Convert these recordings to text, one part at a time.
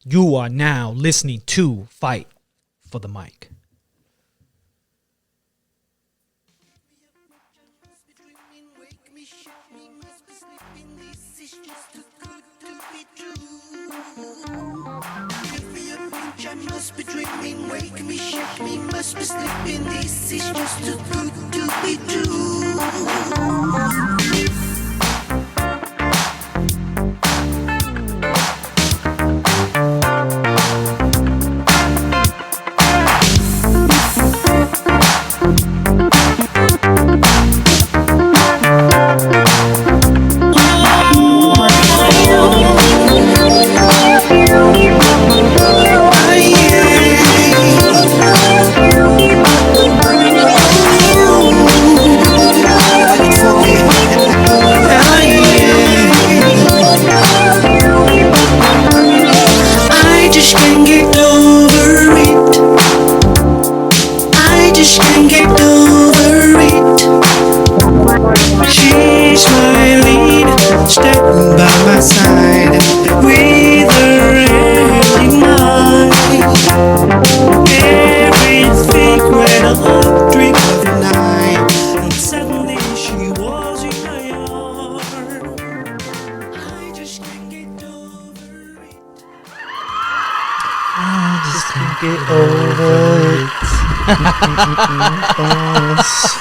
You are now listening to Fight for the Mic. Must be dreaming, wake me, shake me, must be sleeping. This is just too good to be true.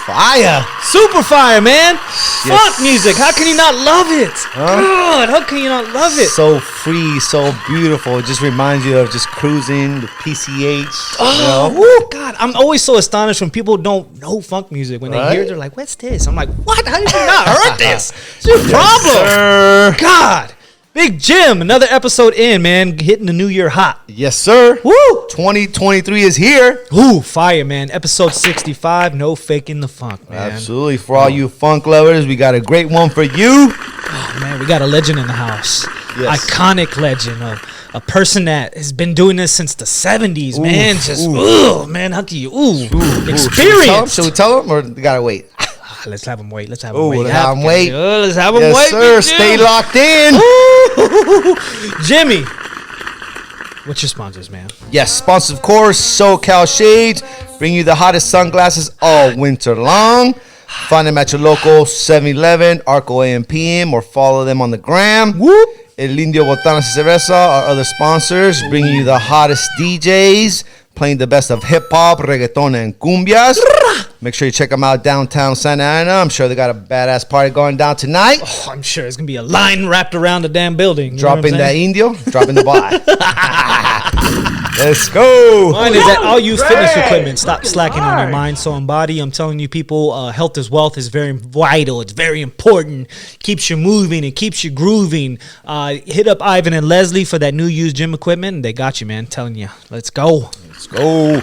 Fire, Super fire, man. Yes. Funk music. How can you not love it? God, how can you not love it? So free, so beautiful. It just reminds you of just cruising, the PCH. Oh, woo, God. I'm always so astonished when people don't know funk music. When they hear it, they're like, what's this? I'm like, what? How did you not heard this? It's your problem. Sir. God. Big Jim, another episode in, man. Hitting the new year hot. Yes, sir. Woo! 2023 is here. Ooh, fire, man. Episode 65, no faking the funk, man. Absolutely. For all you funk lovers, we got a great one for you. Oh, man, we got a legend in the house. Yes. Iconic legend. A person that has been doing this since the 70s, man. Just, man, how can you, experience. Should we tell him or we got to wait? Let's have him wait. Let's have him wait. Let's have him wait. Let's have him yes, wait. Sir. Stay locked in. Jimmy, what's your sponsors, man? Yes, sponsors, of course, SoCal Shades. Bring you the hottest sunglasses all winter long. Find them at your local 7-Eleven, Arco AM PM, or follow them on the gram. Whoop. El Indio Botanas y Cerveza, our other sponsors, bringing you the hottest DJs, playing the best of hip-hop, reggaeton, and cumbias. Make sure you check them out downtown Santa Ana. I'm sure they got a badass party going down tonight. Oh, I'm sure it's going to be a line wrapped around the damn building. Dropping that Indio, dropping the bye. Let's go. Mine is that all use fitness equipment. Stop slacking on your mind, soul, and body. I'm telling you, people, health is wealth is very vital. It's very important. Keeps you moving. It keeps you grooving. Hit up Ivan and Leslie for that new used gym equipment, and they got you, man. I'm telling you. Let's go. Let's go.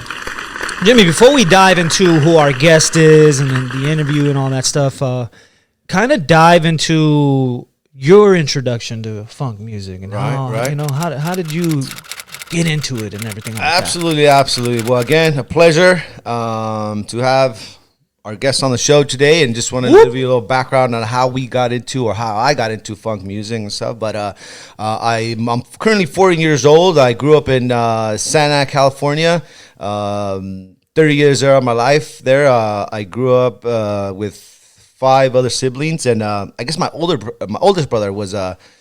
Jimmy, before we dive into who our guest is and the interview and all that stuff, kind of dive into your introduction to funk music and right. You know, how did you get into it and everything like absolutely. Well, again, a pleasure to have our guest on the show today, and just wanted to give you a little background on how we got into, or how I got into funk music and stuff. But I'm currently 40 years old. I grew up in Santa Ana, California. 30 years there of my life there. I grew up with 5 other siblings, and I guess my oldest brother was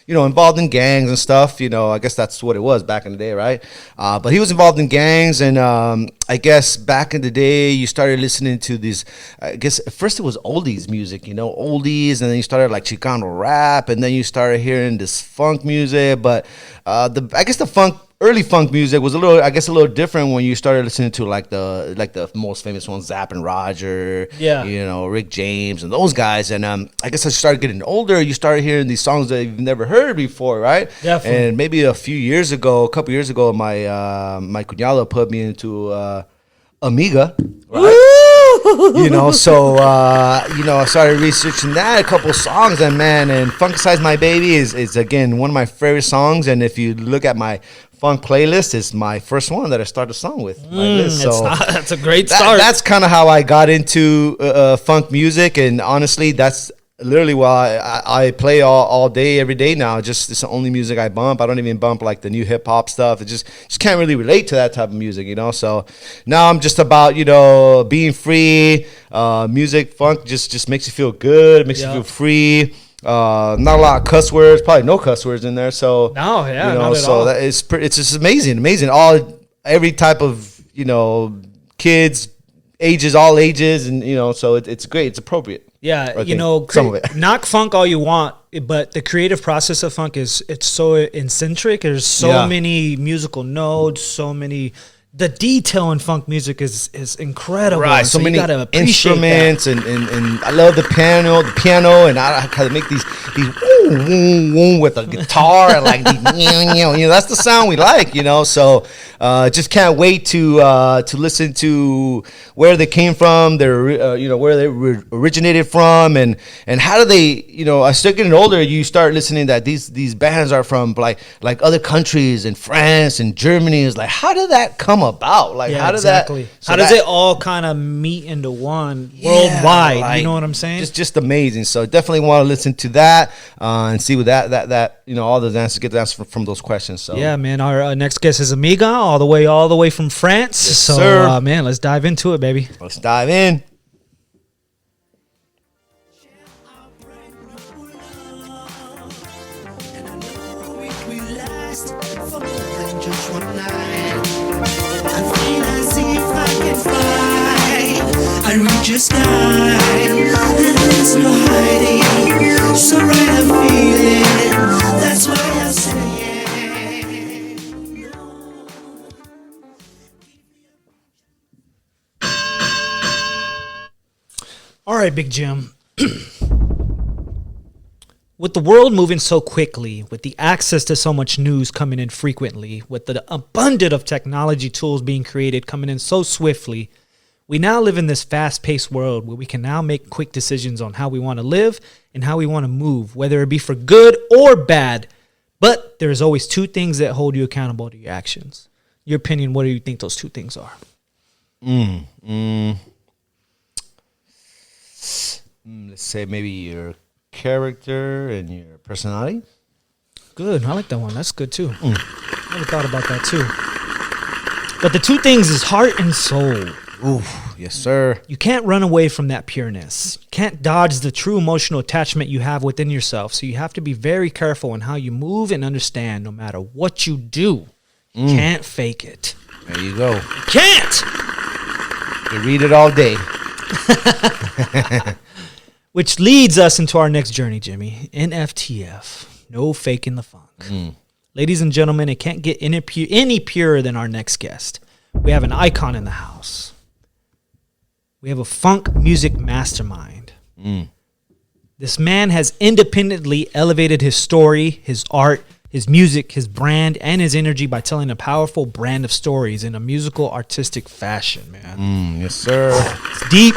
involved in gangs and stuff. I guess that's what it was back in the day, right? But he was involved in gangs, and I guess back in the day you started listening to these. I guess at first it was oldies music, oldies, and then you started like Chicano rap, and then you started hearing this funk music. But the early funk music was a little different when you started listening to like the most famous ones, Zapp and Roger, Rick James and those guys. And I guess as you started getting older, you started hearing these songs that you've never heard before, right? Definitely. And maybe a couple years ago, my cuñado put me into Amiga, right? So I started researching that, a couple songs, and Funkicize My Baby is again one of my favorite songs. And if you look at my funk playlist, it's my first one that I start a song with. That's a great start. That's kind of how I got into funk music, and honestly, that's literally, while I play all day, every day now, just it's the only music I bump. I don't even bump like the new hip hop stuff. It just can't really relate to that type of music, you know. So now I'm just about, you know, being free. Music, funk just makes you feel good. It makes you feel free. Not a lot of cuss words, probably no cuss words in there. So no, yeah, you know, not at so all. that it's just amazing. Every type of, you know, kids, ages, all ages, and you know, so it's great. It's appropriate. Yeah, you know, some of it. Knock funk all you want, but the creative process of funk it's so eccentric. There's so many musical nodes, so many. The detail in funk music is incredible. Right, so many gotta instruments and I love the piano, and I kind of make these woo, woo, woo with a guitar and like these, you know, that's the sound we like, you know. So just can't wait to listen to where they came from, their you know, where they originated from, and how do they, you know, as start getting older, you start listening that these bands are from like other countries, and France and Germany. Is like, how did that come about? Like, how does that? So how does it all kind of meet into one worldwide? Like, you know what I'm saying? Just amazing. So definitely want to listen to that and see what that you know, all those answers, get the answers from those questions. So yeah, man. Our next guest is Amiga, all the way from France. Yes, so sir. Man, let's dive into it, baby. Let's dive in. We last for more than just one night. I feel as if I can fly. I reach the sky, and there's no hiding. So right, I'm feeling. That's why I say All right, Big Jim. With the world moving so quickly, with the access to so much news coming in frequently, with the abundance of technology tools being created coming in so swiftly, we now live in this fast-paced world where we can now make quick decisions on how we want to live and how we want to move, whether it be for good or bad. But there's always two things that hold you accountable to your actions. Your opinion, what do you think those two things are? Let's say maybe your character and your personality. Good. I like that one. That's good too. Never thought about that too. But the two things is heart and soul. Ooh, yes, sir. You can't run away from that pureness. You can't dodge the true emotional attachment you have within yourself. So you have to be very careful in how you move and understand no matter what you do. You can't fake it. There you go. You can't! You read it all day. Which leads us into our next journey, Jimmy. NFTF. No faking the funk. Ladies and gentlemen, it can't get any purer than our next guest. We have an icon in the house. We have a funk music mastermind. This man has independently elevated his story, his art, his music, his brand, and his energy by telling a powerful brand of stories in a musical, artistic fashion, man. Yes, sir. It's deep.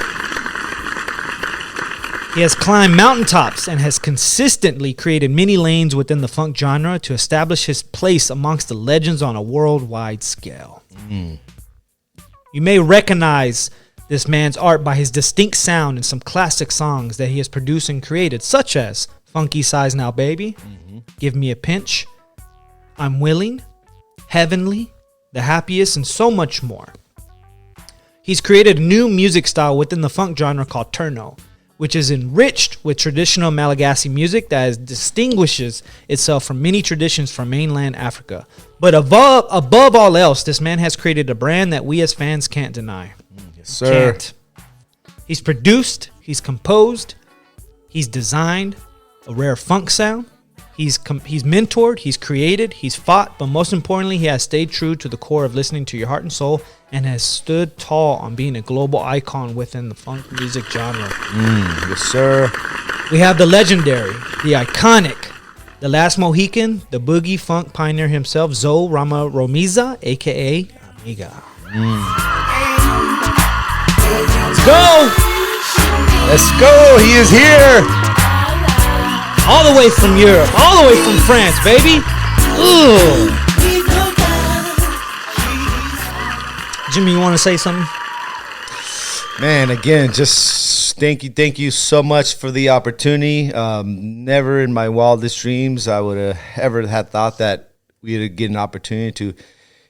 He has climbed mountaintops and has consistently created many lanes within the funk genre to establish his place amongst the legends on a worldwide scale. You may recognize this man's art by his distinct sound and some classic songs that he has produced and created, such as Funky Size Now Baby, Give Me a Pinch, I'm Willing, Heavenly, The Happiest, and so much more. He's created a new music style within the funk genre called Turno, which is enriched with traditional Malagasy music that distinguishes itself from many traditions from mainland Africa. But above all else, this man has created a brand that we as fans can't deny. Yes, sir. Can't. He's produced, he's composed, he's designed a rare funk sound. He's mentored, he's created, he's fought, but most importantly, he has stayed true to the core of listening to your heart and soul and has stood tall on being a global icon within the funk music genre. Yes, sir. We have the legendary, the iconic, the last Mohican, the boogie funk pioneer himself, Zoe Rama Romiza, aka Amiga. Let's go! Let's go. He is here. All the way from Europe, all the way from France, baby. Ooh. Jimmy, you want to say something? Man, again, just thank you so much for the opportunity. Never in my wildest dreams I would have ever had thought that we'd get an opportunity to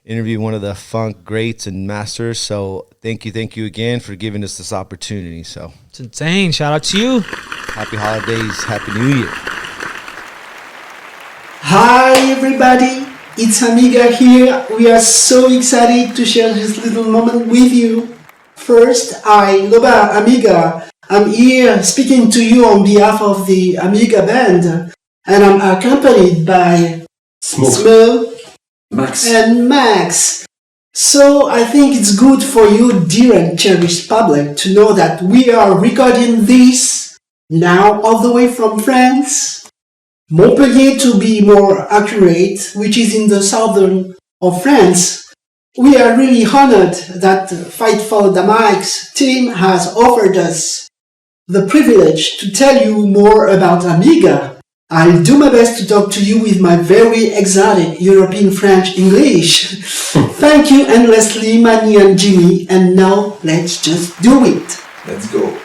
interview one of the funk greats and masters. So thank you again for giving us this opportunity. So It's insane. Shout out to you. happy holidays, happy New Year. Hi everybody, it's Amiga here. We are so excited to share this little moment with you. First, Loba Amiga. I'm here speaking to you on behalf of the Amiga band, and I'm accompanied by Smoke Max. and Max. So I think it's good for you, dear and cherished public, to know that we are recording this now all the way from France. Montpellier, to be more accurate, which is in the southern of France. We are really honored that Fight for the Mics team has offered us the privilege to tell you more about Amiga. I'll do my best to talk to you with my very exotic European French English. Thank you endlessly, Manny and Jimmy, and now let's just do it. Let's go.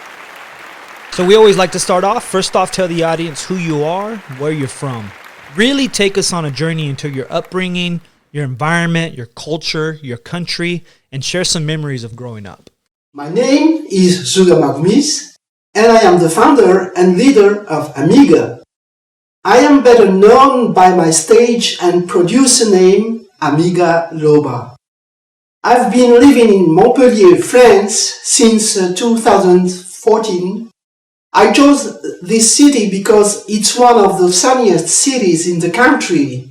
So we always like to start off. First off, tell the audience who you are, where you're from. Really take us on a journey into your upbringing, your environment, your culture, your country, and share some memories of growing up. My name is Zuga Magmis, and I am the founder and leader of Amiga. I am better known by my stage and producer name, Amiga Loba. I've been living in Montpellier, France since 2014. I chose this city because it's one of the sunniest cities in the country.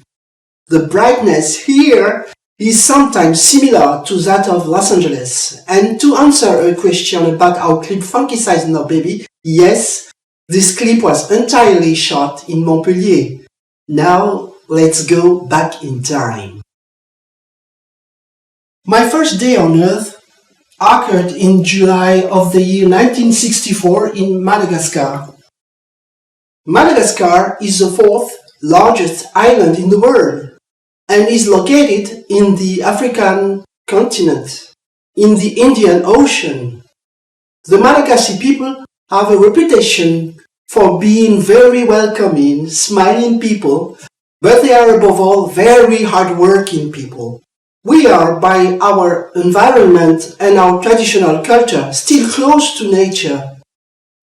The brightness here is sometimes similar to that of Los Angeles. And to answer a question about our clip Funky Size No Baby, yes, this clip was entirely shot in Montpellier. Now let's go back in time. My first day on Earth occurred in July of the year 1964 in Madagascar. Madagascar is the fourth largest island in the world and is located in the African continent, in the Indian Ocean. The Malagasy people have a reputation for being very welcoming, smiling people, but they are above all very hard-working people. We are, by our environment and our traditional culture, still close to nature.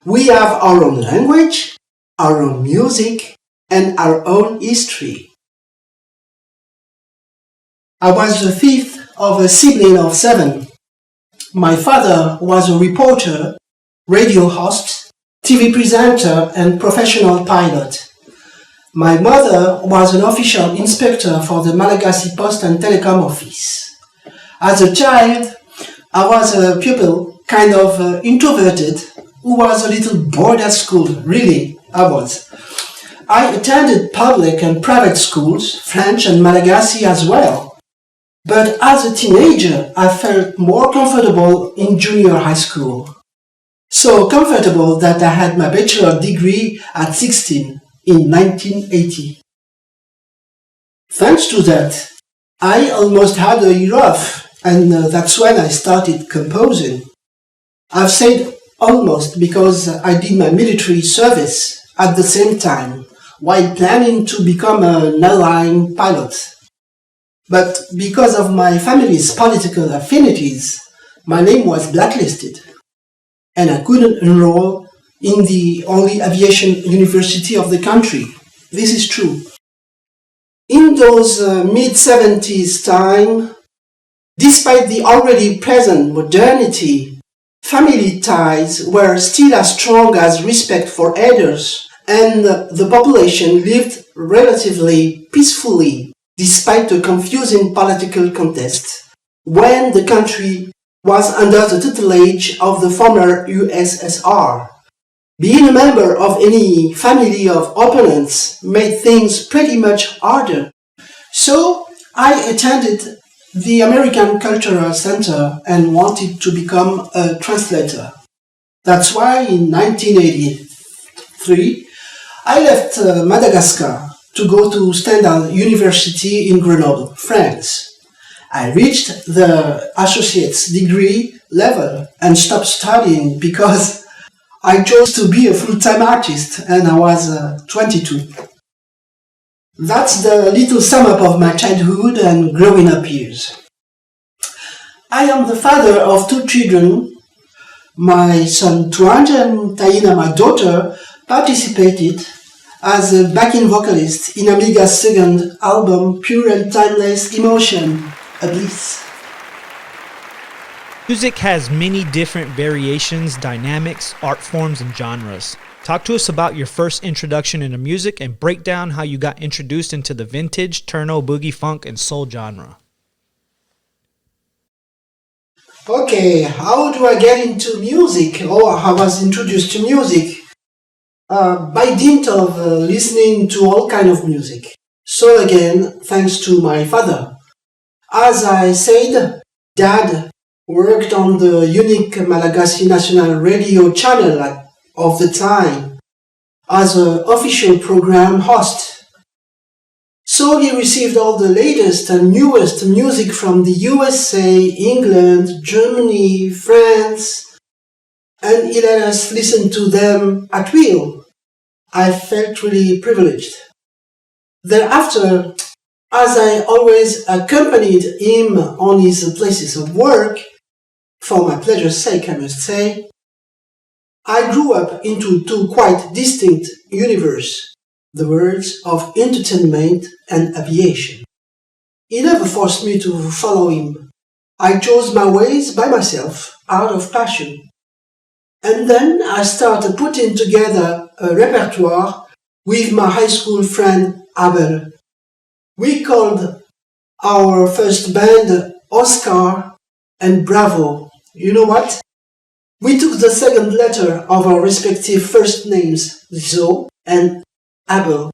We have our own language, our own music, and our own history. I was the fifth of a sibling of 7. My father was a reporter, radio host, TV presenter, and professional pilot. My mother was an official inspector for the Malagasy Post and Telecom Office. As a child, I was a pupil, kind of introverted, who was a little bored at school. Really, I was. I attended public and private schools, French and Malagasy as well. But as a teenager, I felt more comfortable in junior high school. So comfortable that I had my bachelor degree at 16 in 1980. Thanks to that, I almost had a year off, and that's when I started composing. I've said almost because I did my military service at the same time, while planning to become an airline pilot. But because of my family's political affinities, my name was blacklisted, and I couldn't enroll in the only aviation university of the country. This is true. In those mid-70s time, despite the already present modernity, family ties were still as strong as respect for elders, and the population lived relatively peacefully despite the confusing political contest, when the country was under the tutelage of the former USSR. Being a member of any family of opponents made things pretty much harder. So I attended the American Cultural Center and wanted to become a translator. That's why in 1983 I left Madagascar to go to Stendhal University in Grenoble, France. I reached the associate's degree level and stopped studying because I chose to be a full-time artist and I was 22. That's the little sum up of my childhood and growing up years. I am the father of two children. My son Tuanj and Taina, my daughter, participated as a backing vocalist in Amiga's second album, Pure and Timeless Emotion, a Bliss. Music has many different variations, dynamics, art forms, and genres. Talk to us about your first introduction into music and break down how you got introduced into the vintage, turno, boogie, funk, and soul genre. Okay, how do I get into music, or how I was introduced to music? By dint of listening to all kind of music. So again, thanks to my father. As I said, Dad worked on the unique Malagasy National Radio channel of the time as an official program host. So he received all the latest and newest music from the USA, England, Germany, France, and he let us listen to them at will. I felt really privileged. Thereafter, as I always accompanied him on his places of work, for my pleasure's sake I must say, I grew up into two quite distinct universes, the worlds of entertainment and aviation. He never forced me to follow him. I chose my ways by myself, out of passion. And then I started putting together a repertoire with my high school friend Abel. We called our first band Oscar and Bravo. You know what? We took the second letter of our respective first names, Zo and Abel,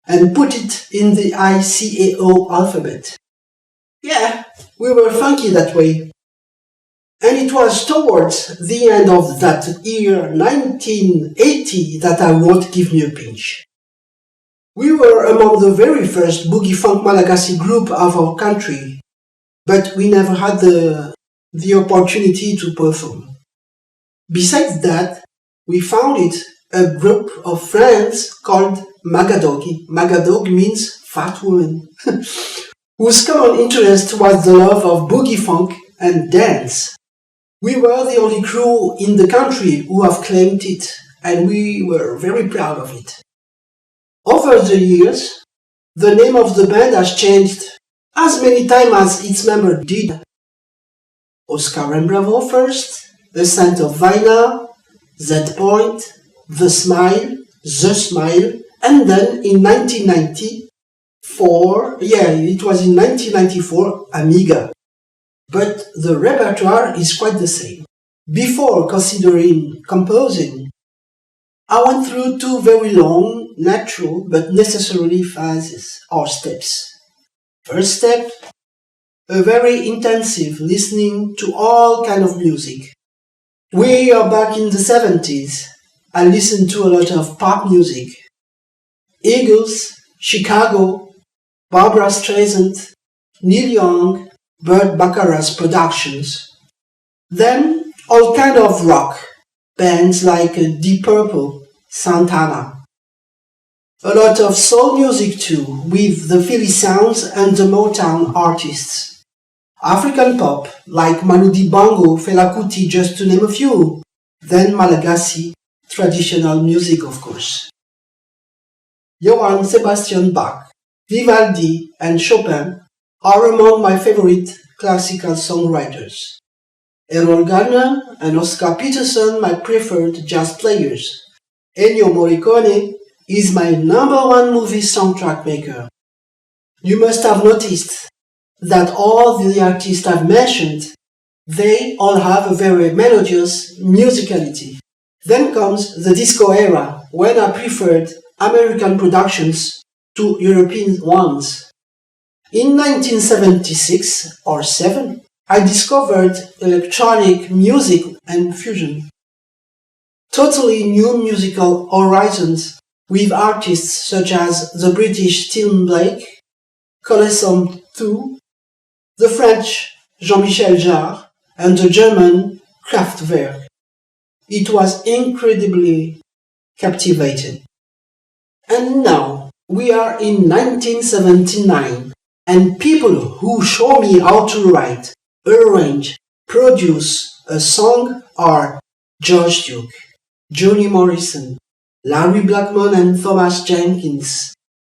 and put it in the ICAO alphabet. Yeah, we were funky that way. And it was towards the end of that year 1980 that I wrote Give Me a Pinch. We were among the very first boogie funk Malagasy group of our country, but we never had the opportunity to perform. Besides that, we founded a group of friends called Magadogi. Magadog means fat woman, whose common interest was the love of boogie funk and dance. We were the only crew in the country who have claimed it, and we were very proud of it. Over the years, the name of the band has changed as many times as its member did. Oscar and Bravo first, The Scent of Vinyl, Z Point, The Smile, and then in 1994, Amiga. But the repertoire is quite the same. Before considering composing, I went through two very long, natural, but necessarily phases or steps. First step, a very intensive listening to all kind of music. We are back in the 70s. I listened to a lot of pop music. Eagles, Chicago, Barbra Streisand, Neil Young, Burt Bacharach's productions. Then all kind of rock, bands like Deep Purple, Santana. A lot of soul music too, with the Philly sounds and the Motown artists. African pop, like Manu Dibango, Fela Kuti, just to name a few. Then Malagasy, traditional music of course. Johann Sebastian Bach, Vivaldi and Chopin are among my favorite classical songwriters. Errol Garner and Oscar Peterson my preferred jazz players. Ennio Morricone is my #1 movie soundtrack maker. You must have noticed that all the artists I've mentioned, they all have a very melodious musicality. Then comes the disco era, when I preferred American productions to European ones. In 1976 or 7, I discovered electronic music and fusion. Totally new musical horizons with artists such as the British Tim Blake, Colesome 2, the French Jean-Michel Jarre, and the German Kraftwerk. It was incredibly captivating. And now we are in 1979, and people who show me how to write, arrange, produce a song are George Duke, Johnny Morrison, Larry Blackmon and Thomas Jenkins,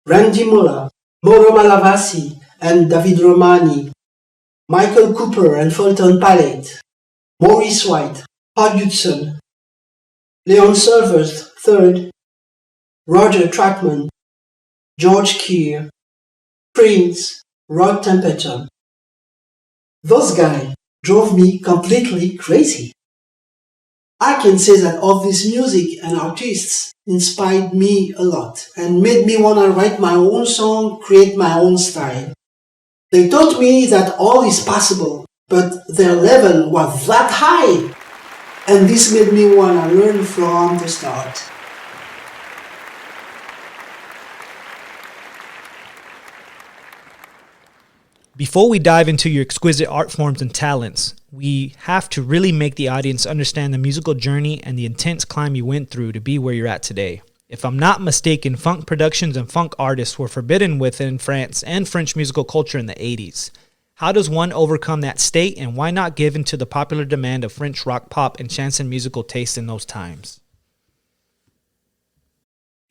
Randy Muller, Mauro Malavasi and David Romani, Michael Cooper and Fulton Pallet, Maurice White, Hod Hudson, Leon Silvers III, Roger Trackman, George Keir, Prince, Rod Temperton. Those guys drove me completely crazy. I can say that all this music and artists inspired me a lot and made me want to write my own song, create my own style. They taught me that all is possible, but their level was that high, and this made me want to learn from the start. Before we dive into your exquisite art forms and talents, we have to really make the audience understand the musical journey and the intense climb you went through to be where you're at today. If I'm not mistaken, funk productions and funk artists were forbidden within France and French musical culture in the 80s. How does one overcome that state, and why not give in to the popular demand of French rock, pop, and chanson musical taste in those times?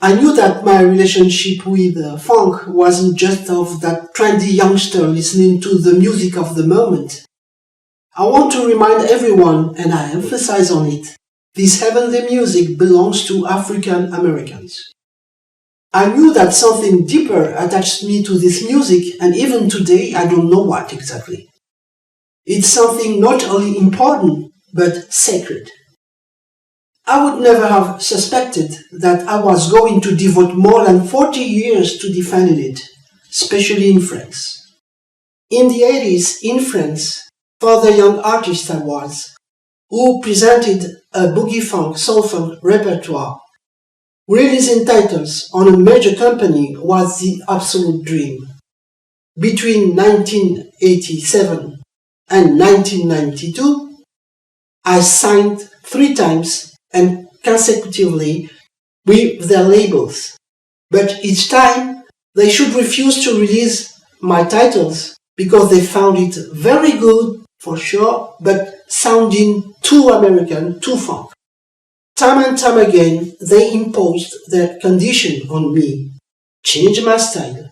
I knew that my relationship with funk wasn't just of that trendy youngster listening to the music of the moment. I want to remind everyone, and I emphasize on it, this heavenly music belongs to African Americans. I knew that something deeper attached me to this music, and even today I don't know what exactly. It's something not only important, but sacred. I would never have suspected that I was going to devote more than 40 years to defending it, especially in France. In the 80s, in France, for the young artist I was, who presented a boogie funk, soul funk repertoire, releasing titles on a major company was the absolute dream. Between 1987 and 1992, I signed 3 times and consecutively with their labels, but each time they should refuse to release my titles because they found it very good for sure, but sounding too American, too funk. Time and time again they imposed their condition on me: change my style,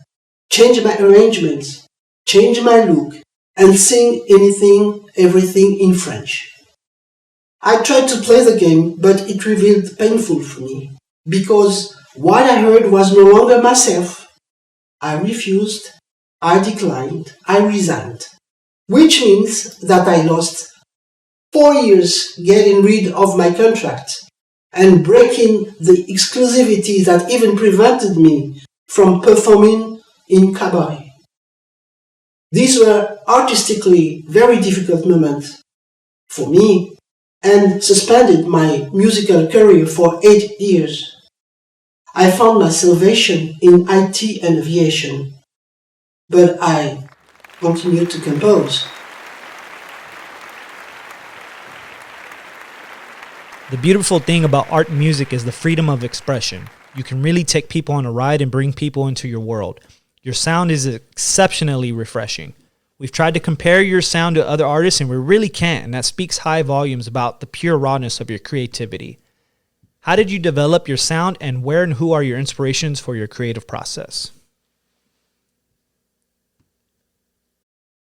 change my arrangements, change my look, and sing anything, everything in French. I tried to play the game, but it revealed painful for me, because what I heard was no longer myself. I refused, I declined, I resigned, which means that I lost 4 years getting rid of my contract and breaking the exclusivity that even prevented me from performing in cabaret. These were artistically very difficult moments for me, and suspended my musical career for 8 years. I found my salvation in IT and aviation, but I continued to compose. The beautiful thing about art and music is the freedom of expression. You can really take people on a ride and bring people into your world. Your sound is exceptionally refreshing. We've tried to compare your sound to other artists, and we really can't, and that speaks high volumes about the pure rawness of your creativity. How did you develop your sound, and where and who are your inspirations for your creative process?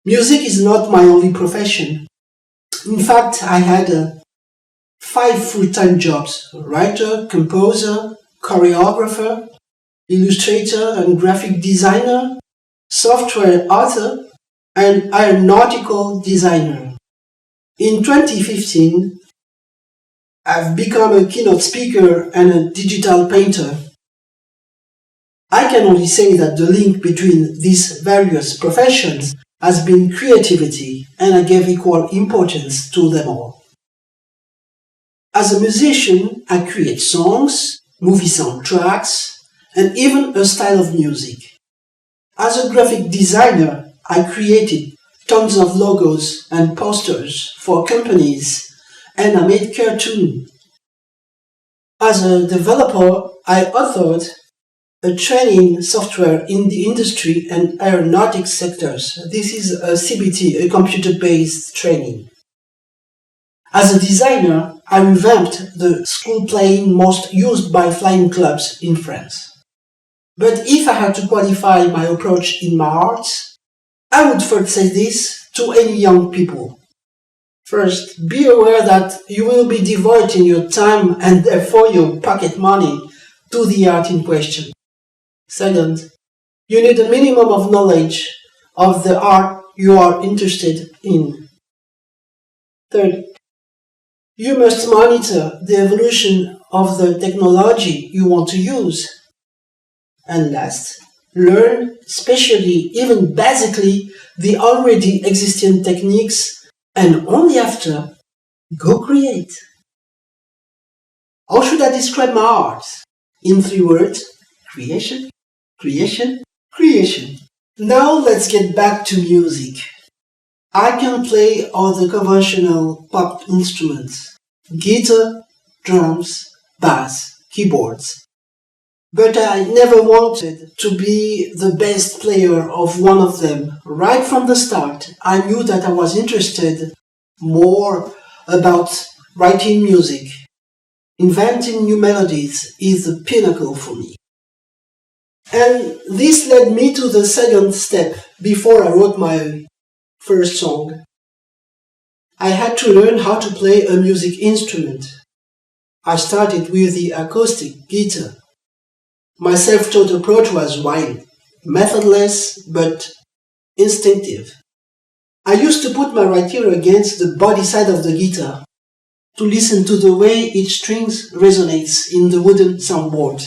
Music is not my only profession. In fact, I had 5 full-time jobs: writer, composer, choreographer, illustrator and graphic designer, software author, and aeronautical designer. In 2015, I've become a keynote speaker and a digital painter. I can only say that the link between these various professions has been creativity, and I gave equal importance to them all. As a musician, I create songs, movie soundtracks, and even a style of music. As a graphic designer, I created tons of logos and posters for companies, and I made cartoons. As a developer, I authored a training software in the industry and aeronautics sectors. This is a CBT, a computer-based training. As a designer, I revamped the school plane most used by flying clubs in France. But if I had to qualify my approach in my arts, I would first say this to any young people. First, be aware that you will be devoting your time and therefore your pocket money to the art in question. Second, you need a minimum of knowledge of the art you are interested in. Third, you must monitor the evolution of the technology you want to use. And last, learn, especially even basically, the already existing techniques, and only after, go create. How should I describe my art? In 3 words: creation, creation, creation. Now let's get back to music. I can play all the conventional pop instruments: guitar, drums, bass, keyboards. But I never wanted to be the best player of one of them. Right from the start, I knew that I was interested more about writing music. Inventing new melodies is the pinnacle for me. And this led me to the second step before I wrote my first song. I had to learn how to play a music instrument. I started with the acoustic guitar. My self-taught approach was wild, methodless, but instinctive. I used to put my right ear against the body side of the guitar to listen to the way each string resonates in the wooden soundboard.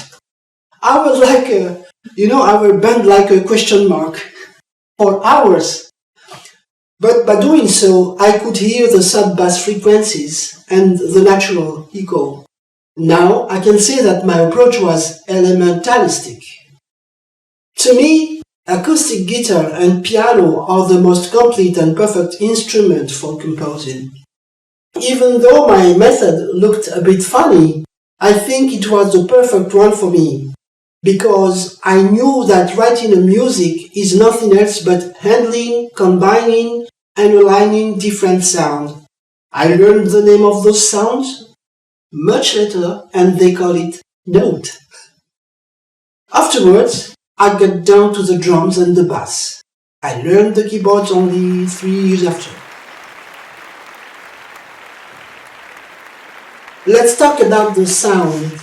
I was like I would bend like a question mark for hours. But by doing so, I could hear the sub-bass frequencies and the natural echo. Now I can say that my approach was elementalistic. To me, acoustic guitar and piano are the most complete and perfect instrument for composing. Even though my method looked a bit funny, I think it was the perfect one for me, because I knew that writing a music is nothing else but handling, combining, and aligning different sounds. I learned the name of those sounds much later, and they call it note. Afterwards, I got down to the drums and the bass. I learned the keyboards only 3 years after. Let's talk about the sound.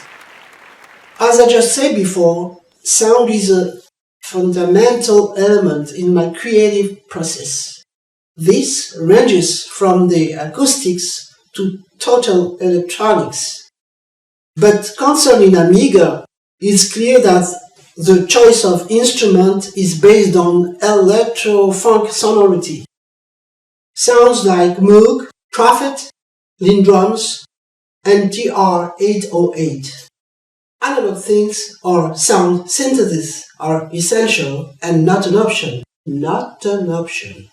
As I just said before, sound is a fundamental element in my creative process. This ranges from the acoustics to total electronics. But concerning Amiga, it's clear that the choice of instrument is based on electro-funk sonority. Sounds like Moog, Prophet, Lindrums, and TR-808. Analog things or sound synthesis are essential and not an option. Not an option.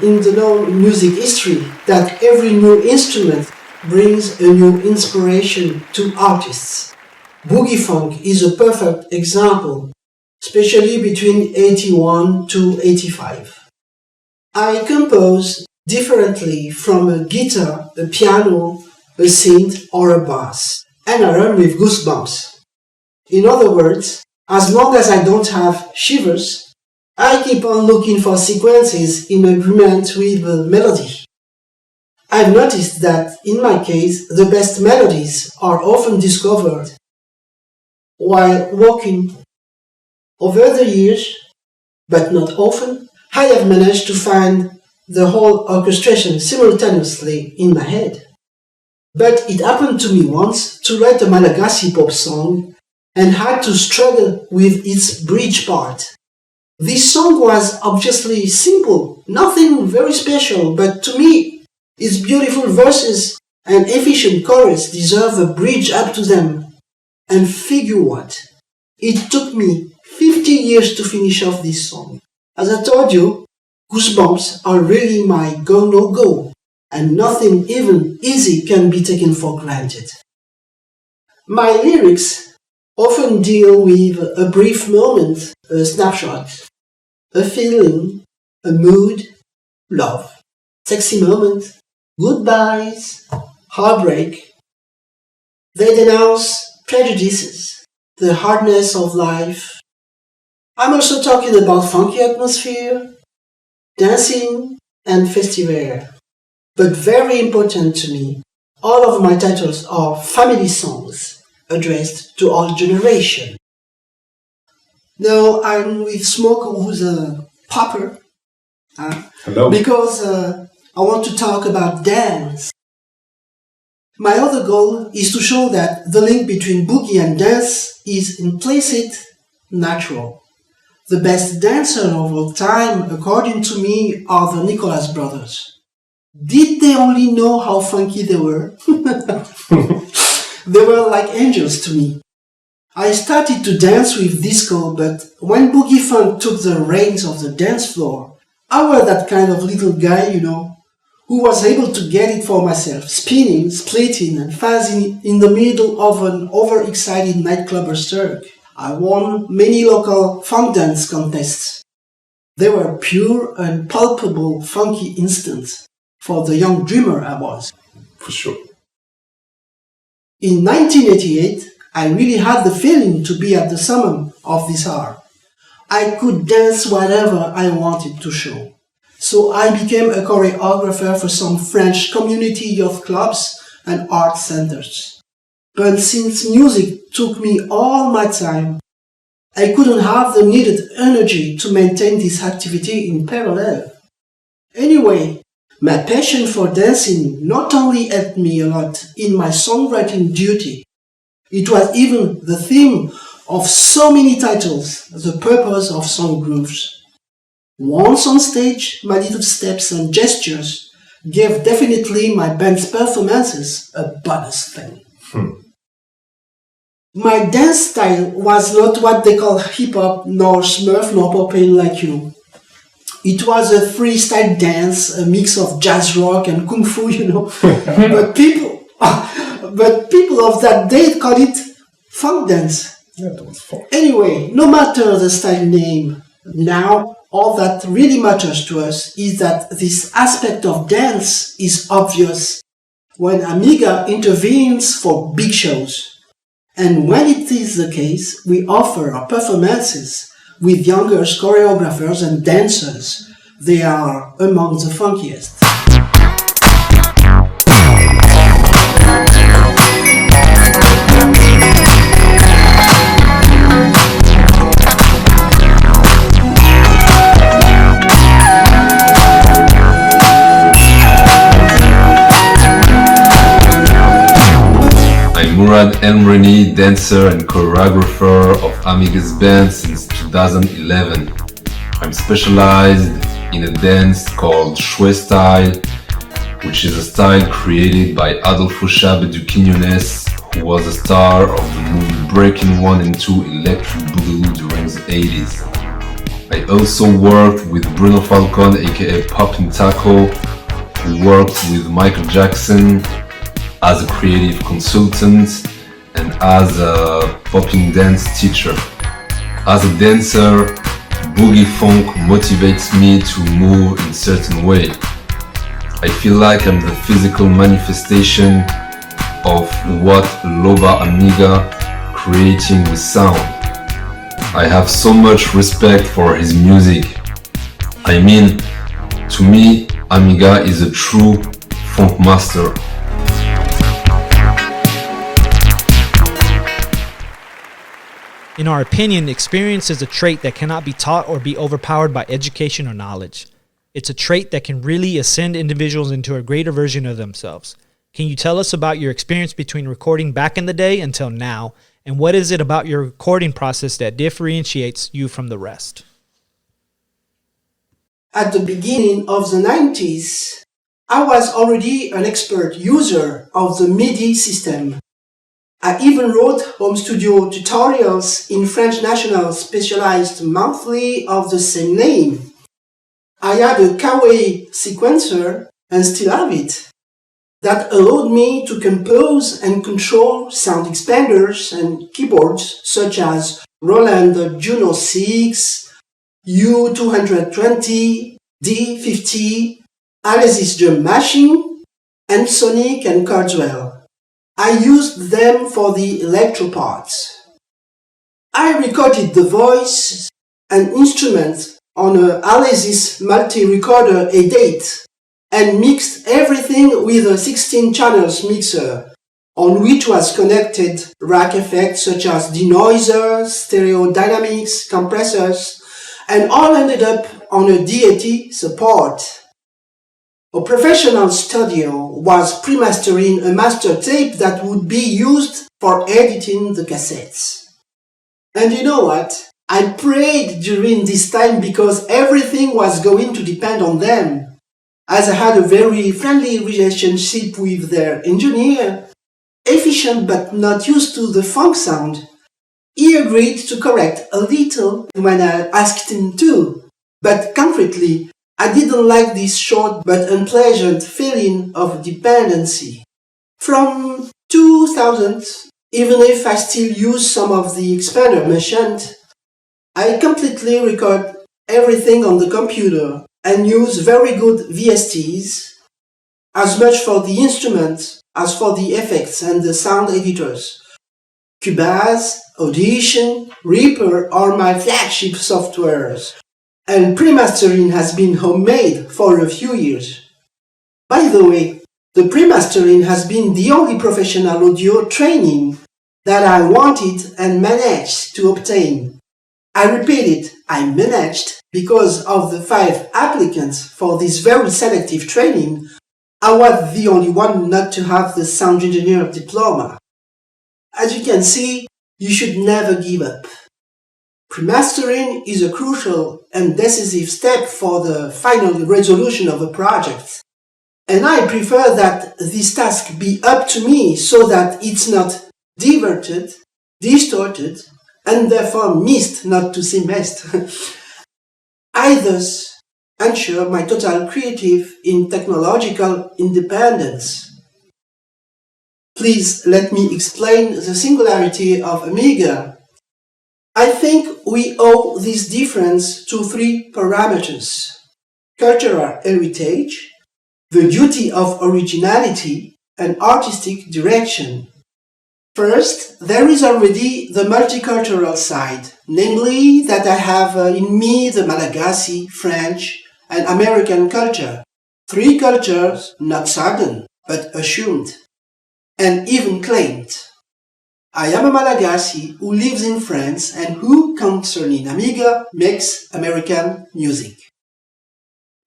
In the known music history that every new instrument brings a new inspiration to artists. Boogie funk is a perfect example, especially between 81 to 85. I compose differently from a guitar, a piano, a synth or a bass, and I run with goosebumps. In other words, as long as I don't have shivers, I keep on looking for sequences in agreement with the melody. I've noticed that, in my case, the best melodies are often discovered while walking. Over the years, but not often, I have managed to find the whole orchestration simultaneously in my head. But it happened to me once to write a Malagasy pop song and had to struggle with its bridge part. This song was obviously simple, nothing very special, but to me, its beautiful verses and efficient chorus deserve a bridge up to them. And figure what? It took me 50 years to finish off this song. As I told you, Goosebumps are really my go-no-go, and nothing even easy can be taken for granted. My lyrics often deal with a brief moment, a snapshot, a feeling, a mood, love, sexy moment, goodbyes, heartbreak. They denounce prejudices, the hardness of life. I'm also talking about funky atmosphere, dancing, and festival. But very important to me, all of my titles are family songs addressed to all generations. Now I'm with Smoke, who's a popper, Hello. because I want to talk about dance. My other goal is to show that the link between boogie and dance is implicit, natural. The best dancer of all time, according to me, are the Nicholas brothers. Did they only know how funky they were? They were like angels to me. I started to dance with disco, but when Boogie Funk took the reins of the dance floor, I was that kind of little guy, who was able to get it for myself, spinning, splitting, and fizzing in the middle of an overexcited nightclubber cirque. I won many local funk dance contests. They were pure and palpable funky instants for the young dreamer I was. For sure. In 1988, I really had the feeling to be at the summum of this art. I could dance whatever I wanted to show. So I became a choreographer for some French community youth clubs and art centers. But since music took me all my time, I couldn't have the needed energy to maintain this activity in parallel. Anyway, my passion for dancing not only helped me a lot in my songwriting duty, it was even the theme of so many titles, the purpose of song grooves. Once on stage, my little steps and gestures gave definitely my band's performances a bonus thing. My dance style was not what they call hip-hop, nor smurf, nor popping like you. It was a freestyle dance, a mix of jazz rock and kung fu, but people of that day called it funk dance. Yeah, that was fun. Anyway, no matter the style name, now all that really matters to us is that this aspect of dance is obvious when Amiga intervenes for big shows. And when it is the case, we offer our performances with younger choreographers and dancers. They are among the funkiest. I'm Murad Elmrini, dancer and choreographer of Amiga's band since 2011. I'm specialized in a dance called Shwe style, which is a style created by Adolfo Chabe du Quignonez, who was a star of the movie Breaking 1 and 2 Electric Boogaloo during the 80s. I also worked with Bruno Falcon, aka Poppin' Taco, who worked with Michael Jackson as a creative consultant and as a popping dance teacher. As a dancer, boogie funk motivates me to move in a certain way. I feel like I'm the physical manifestation of what Loba Amiga creating with sound. I have so much respect for his music. I mean, to me, Amiga is a true funk master. In our opinion, experience is a trait that cannot be taught or be overpowered by education or knowledge. It's a trait that can really ascend individuals into a greater version of themselves. Can you tell us about your experience between recording back in the day until now, and what is it about your recording process that differentiates you from the rest? At the beginning of the 90s, I was already an expert user of the MIDI system. I even wrote home studio tutorials in French National Specialized Monthly of the same name. I had a Kawaii sequencer, and still have it, that allowed me to compose and control sound expanders and keyboards such as Roland Juno 6, U220, D50, Alesis Drum Machine, and Sonic and Cardwell. I used them for the electro parts. I recorded the voice and instruments on a Alesis multi-recorder A8 and mixed everything with a 16 channels mixer on which was connected rack effects such as denoisers, stereo dynamics, compressors, and all ended up on a D80 support. A professional studio was pre-mastering a master tape that would be used for editing the cassettes. And you know what? I prayed during this time because everything was going to depend on them. As I had a very friendly relationship with their engineer, efficient but not used to the funk sound, he agreed to correct a little when I asked him to. But concretely, I didn't like this short but unpleasant feeling of dependency. From 2000, even if I still use some of the expander mentioned, I completely record everything on the computer and use very good VSTs, as much for the instruments as for the effects and the sound editors. Cubase, Audition, Reaper are my flagship softwares, and pre-mastering has been homemade for a few years. By the way, the pre-mastering has been the only professional audio training that I wanted and managed to obtain. I repeat it, I managed because of the 5 applicants for this very selective training. I was the only one not to have the sound engineer diploma. As you can see, you should never give up. Pre-mastering is a crucial and decisive step for the final resolution of a project. And I prefer that this task be up to me so that it's not diverted, distorted, and therefore missed, not to say missed. I thus ensure my total creative in technological independence. Please let me explain the singularity of Amiga. I think we owe this difference to 3 parameters: cultural heritage, the duty of originality, and artistic direction. First, there is already the multicultural side, namely that I have in me the Malagasy, French, and American culture. 3 cultures not sudden, but assumed, and even claimed. I am a Malagasy who lives in France and who, concerning Amiga, makes American music.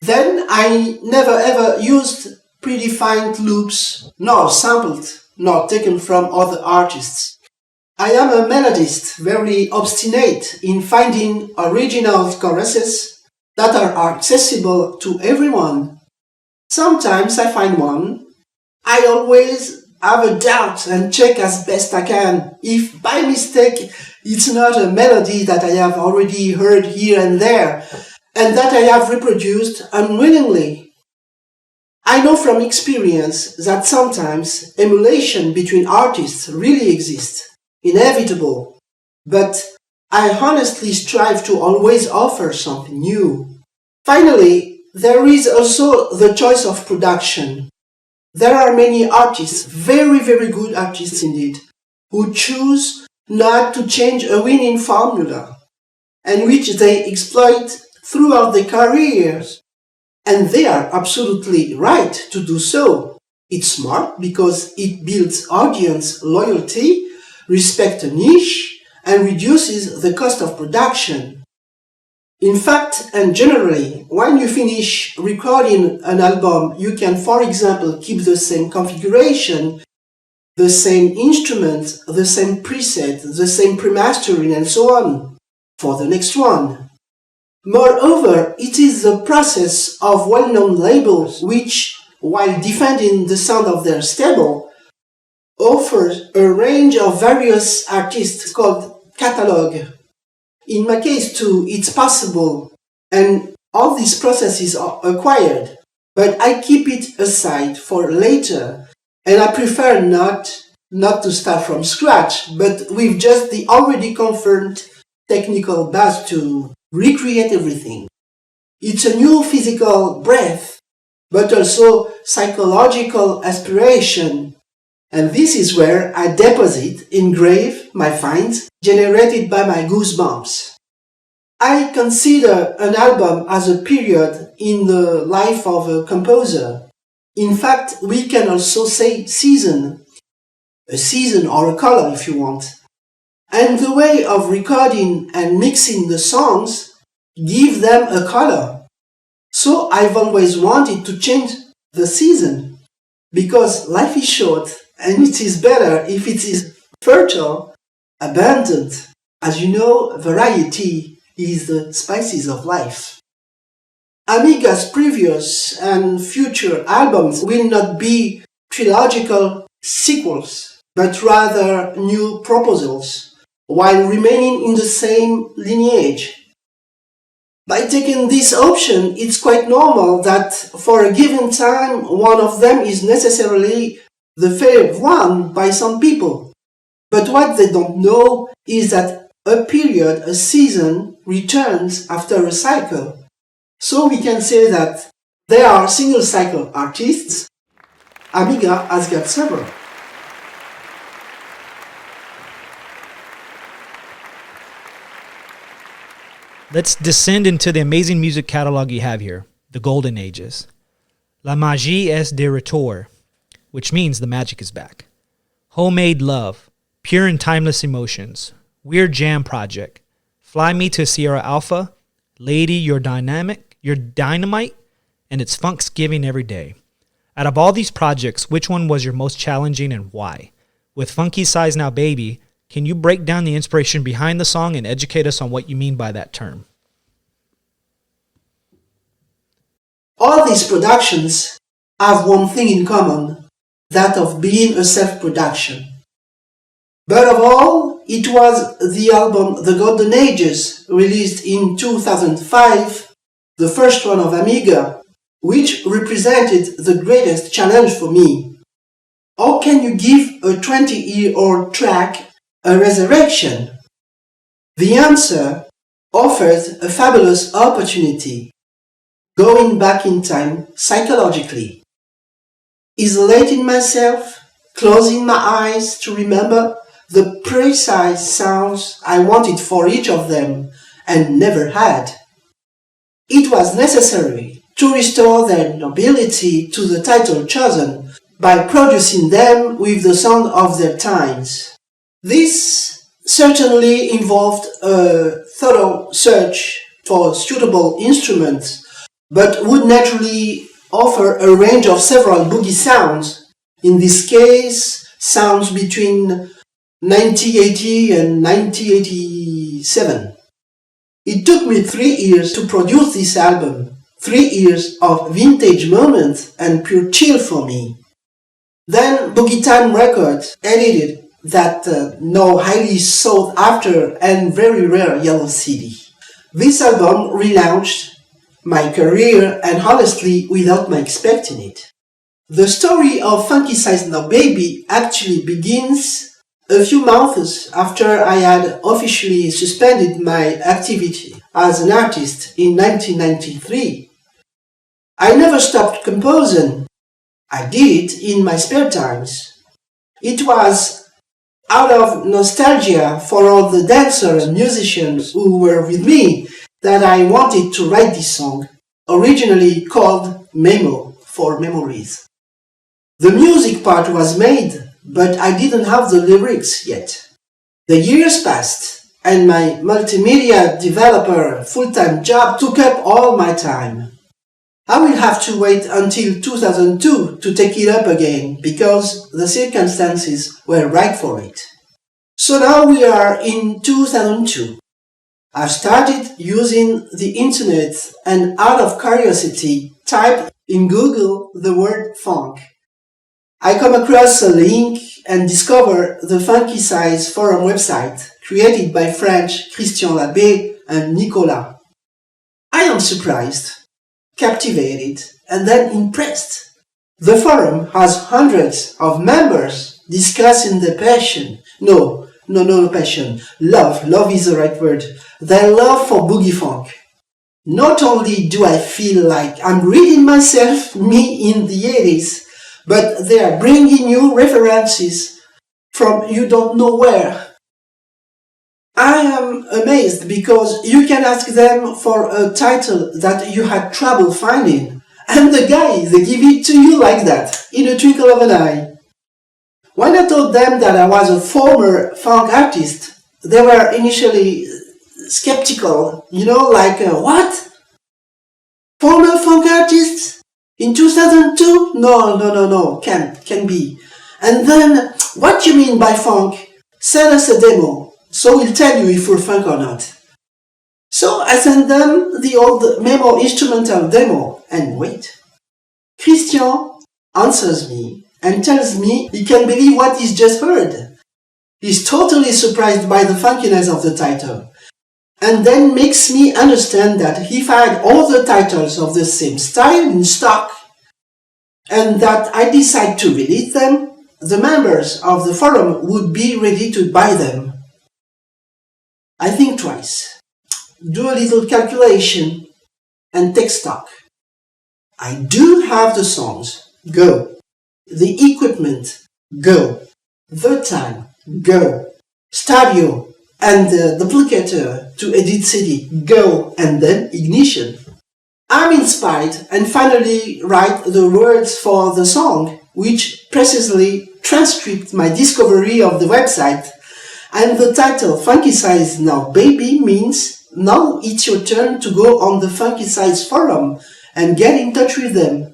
Then I never ever used predefined loops, nor sampled, nor taken from other artists. I am a melodist, very obstinate in finding original choruses that are accessible to everyone. Sometimes I find one. I always have a doubt and check as best I can if by mistake it's not a melody that I have already heard here and there and that I have reproduced unwillingly. I know from experience that sometimes emulation between artists really exists, inevitable, but I honestly strive to always offer something new. Finally, there is also the choice of production. There are many artists, very good artists indeed, who choose not to change a winning formula, and which they exploit throughout their careers. And they are absolutely right to do so. It's smart because it builds audience loyalty, respect a niche, and reduces the cost of production. In fact, and generally, when you finish recording an album, you can, for example, keep the same configuration, the same instrument, the same preset, the same pre-mastering, and so on, for the next one. Moreover, it is the process of well-known labels which, while defending the sound of their stable, offers a range of various artists called catalog. In my case too, it's possible, and all these processes are acquired, but I keep it aside for later, and I prefer not to start from scratch, but with just the already confirmed technical base to recreate everything. It's a new physical breath, but also psychological aspiration, and this is where I deposit, engrave my finds generated by my goosebumps. I consider an album as a period in the life of a composer. In fact, we can also say season, a season or a color if you want. And the way of recording and mixing the songs give them a color. So I've always wanted to change the season, because life is short and it is better if it is fertile, abundant. As you know, variety is the spices of life. Amiga's previous and future albums will not be trilogical sequels, but rather new proposals, while remaining in the same lineage. By taking this option, it's quite normal that for a given time, one of them is necessarily the favorite one by some people. But what they don't know is that a period, a season, returns after a cycle. So we can say that there are single cycle artists. Amiga has got several. Let's descend into the amazing music catalog you have here, the Golden Ages. La magie est de retour, which means the magic is back. Homemade Love, Pure and Timeless Emotions, Weird Jam Project, Fly Me to Sierra Alpha, Lady, You're Dynamite, and it's Funksgiving Every Day. Out of all these projects, which one was your most challenging and why? With Funky Size Now Baby, can you break down the inspiration behind the song and educate us on what you mean by that term? All these productions have one thing in common, that of being a self-production. But of all, it was the album The Golden Ages, released in 2005, the first one of Amiga, which represented the greatest challenge for me. How can you give a 20-year-old track a resurrection? The answer offers a fabulous opportunity, going back in time psychologically. Isolating myself, closing my eyes to remember the precise sounds I wanted for each of them and never had. It was necessary to restore their nobility to the title chosen by producing them with the sound of their times. This certainly involved a thorough search for suitable instruments, but would naturally offer a range of several boogie sounds, in this case sounds between 1980 and 1987. It took me 3 years to produce this album, 3 years of vintage moments and pure chill for me. Then Boogie Time Records edited that now highly sought after and very rare yellow CD. This album relaunched my career, and honestly without my expecting it. The story of Funky Size Now Baby actually begins a few months after I had officially suspended my activity as an artist in 1993. I never stopped composing. I did it in my spare times. It was out of nostalgia for all the dancers and musicians who were with me that I wanted to write this song, originally called Memo, for Memories. The music part was made, but I didn't have the lyrics yet. The years passed, and my multimedia developer full-time job took up all my time. I will have to wait until 2002 to take it up again because the circumstances were right for it. So now we are in 2002. I've started using the internet and out of curiosity typed in Google the word funk. I come across a link and discover the Funky Size forum website created by French Christian Labbé and Nicolas. I am surprised, captivated, and then impressed. The forum has hundreds of members discussing their passion. No passion. Love is the right word. Their love for boogie funk. Not only do I feel like I'm reading myself, me in the 80s, but they are bringing you references from you don't know where. I am amazed because you can ask them for a title that you had trouble finding, and the guys, they give it to you like that, in a twinkle of an eye. When I told them that I was a former funk artist, they were initially skeptical, what? Former funk artist? In 2002? No, can't be. And then, what you mean by funk? Send us a demo, so we'll tell you if we're funk or not. So I sent them the old memo instrumental demo, and wait. Christian answers me and tells me he can't believe what he's just heard. He's totally surprised by the funkiness of the title, and then makes me understand that if I had all the titles of the same style in stock, and that I decide to release them, the members of the forum would be ready to buy them. I think twice, do a little calculation, and take stock. I do have the songs, go. The equipment, go. The time, go. Studio and the duplicator to edit CD, go. And then ignition. I'm inspired and finally write the words for the song, which precisely transcript my discovery of the website. And the title Funky Size Now Baby means now it's your turn to go on the Funky Size forum and get in touch with them.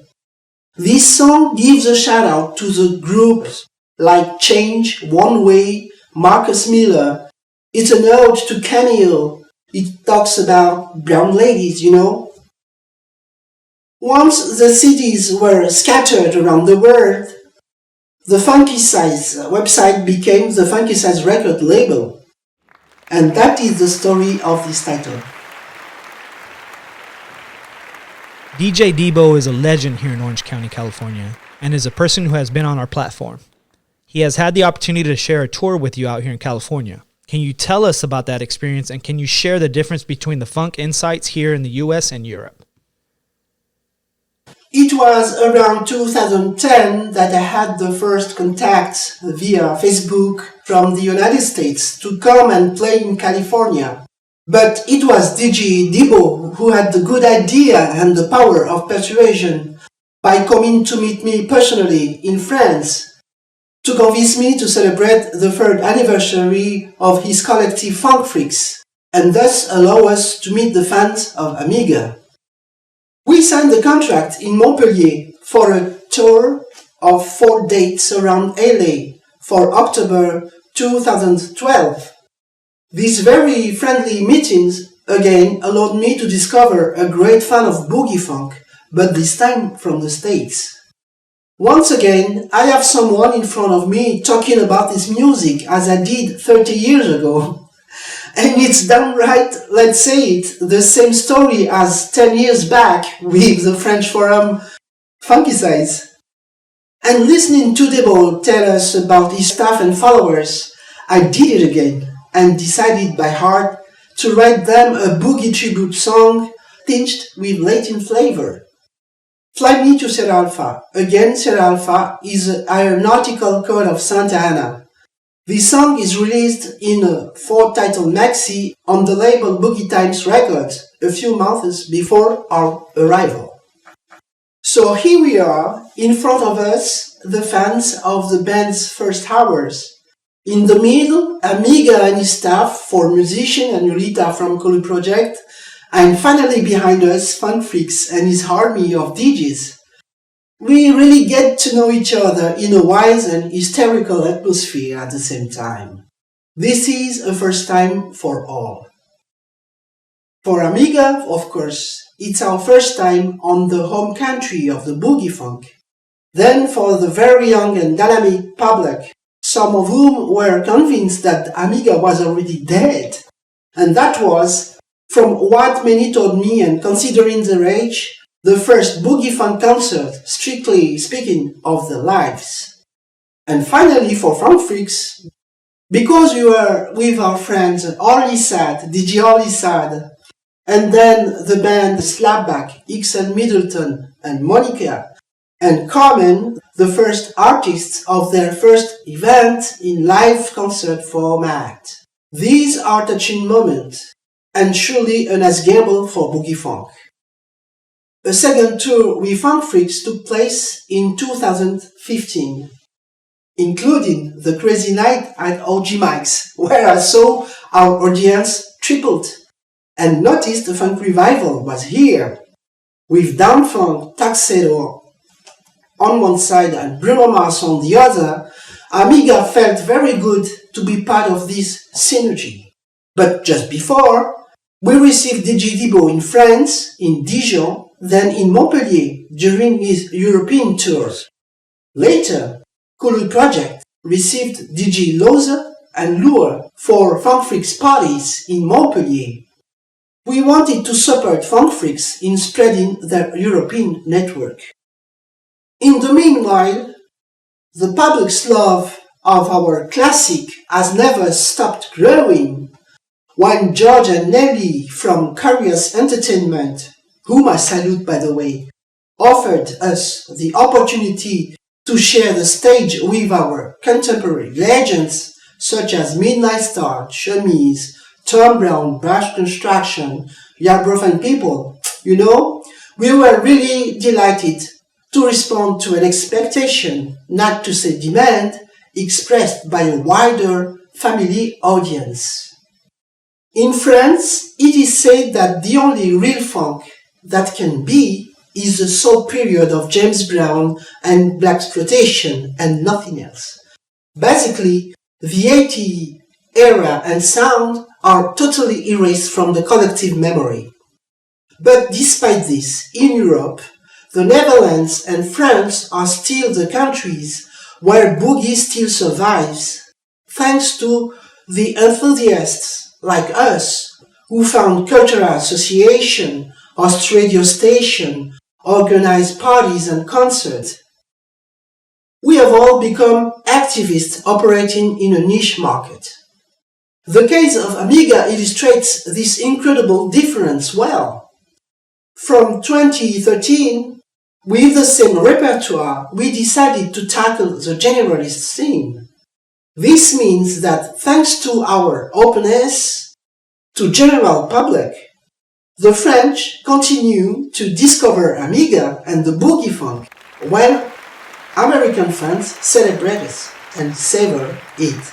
This song gives a shout out to the groups like Change, One Way, Marcus Miller. It's an ode to Camille. It talks about brown ladies, Once the CDs were scattered around the world, the Funky Size website became the Funky Size record label. And that is the story of this title. DJ Debo is a legend here in Orange County, California, and is a person who has been on our platform. He has had the opportunity to share a tour with you out here in California. Can you tell us about that experience, and can you share the difference between the funk insights here in the US and Europe? It was around 2010 that I had the first contacts via Facebook from the United States to come and play in California. But it was DJ Debo who had the good idea and the power of persuasion by coming to meet me personally in France to convince me to celebrate the third anniversary of his collective Funk Freaks and thus allow us to meet the fans of Amiga. We signed the contract in Montpellier for a tour of 4 dates around LA for October 2012. These very friendly meetings again allowed me to discover a great fan of boogie funk, but this time from the States. Once again, I have someone in front of me talking about this music as I did 30 years ago. And it's downright, let's say it, the same story as 10 years back with the French forum Funky Size. And listening to Debo tell us about his staff and followers, I did it again and decided by heart to write them a boogie tribute song tinged with Latin flavor. Fly Me to Sierra Alpha. Again, Sierra Alpha is an aeronautical code of Santa Ana. This song is released in a 4-title maxi on the label Boogie Times Records a few months before our arrival. So here we are, in front of us, the fans of the band's first hours. In the middle, Amiga and his staff, 4 musicians and Yolita from Kolu Project, and finally behind us, Funfreaks and his army of DJs. We really get to know each other in a wise and hysterical atmosphere at the same time. This is a first time for all. For Amiga, of course, it's our first time on the home country of the boogie funk. Then for the very young and dynamic public, some of whom were convinced that Amiga was already dead. And that was, from what many told me and considering their age, the first boogie funk concert, strictly speaking, of their lives. And finally for Funfreaks, because we were with our friends Orly Sad, DJ Orly Sad, and then the band Slapback, Ixon Middleton and Monica, and Carmen, the first artists of their first event in live concert format. These are touching moments, and surely unassailable for boogie funk. A second tour with Funfreaks took place in 2015, including the crazy night at OG Mike's, where I saw our audience tripled and noticed the funk revival was here, with Down Funk, Tuxedo on one side and Bruno Mars on the other. Amiga felt very good to be part of this synergy. But just before, we received DJ Debo in France, in Dijon, then in Montpellier during his European tours. Later, Kolu Project received DJ Loza and Lure for Funfreaks parties in Montpellier. We wanted to support Funfreaks in spreading their European network. In the meanwhile, the public's love of our classic has never stopped growing. When George and Nelly from Curious Entertainment, whom I salute by the way, offered us the opportunity to share the stage with our contemporary legends such as Midnight Star, Chemise, Tom Brown, Brash Construction, Yarbrough and People, we were really delighted to respond to an expectation, not to say demand, expressed by a wider family audience. In France, it is said that the only real funk that can be is the soul period of James Brown and blaxploitation and nothing else. Basically, the 80s era and sound are totally erased from the collective memory. But despite this, in Europe, the Netherlands and France are still the countries where boogie still survives, thanks to the enthusiasts like us who found cultural association, host radio station, organized parties and concerts. We have all become activists operating in a niche market. The case of Amiga illustrates this incredible difference well. From 2013, with the same repertoire, we decided to tackle the generalist theme. This means that thanks to our openness to general public, the French continue to discover Amiga and the boogie funk, while American fans celebrate us and savor it.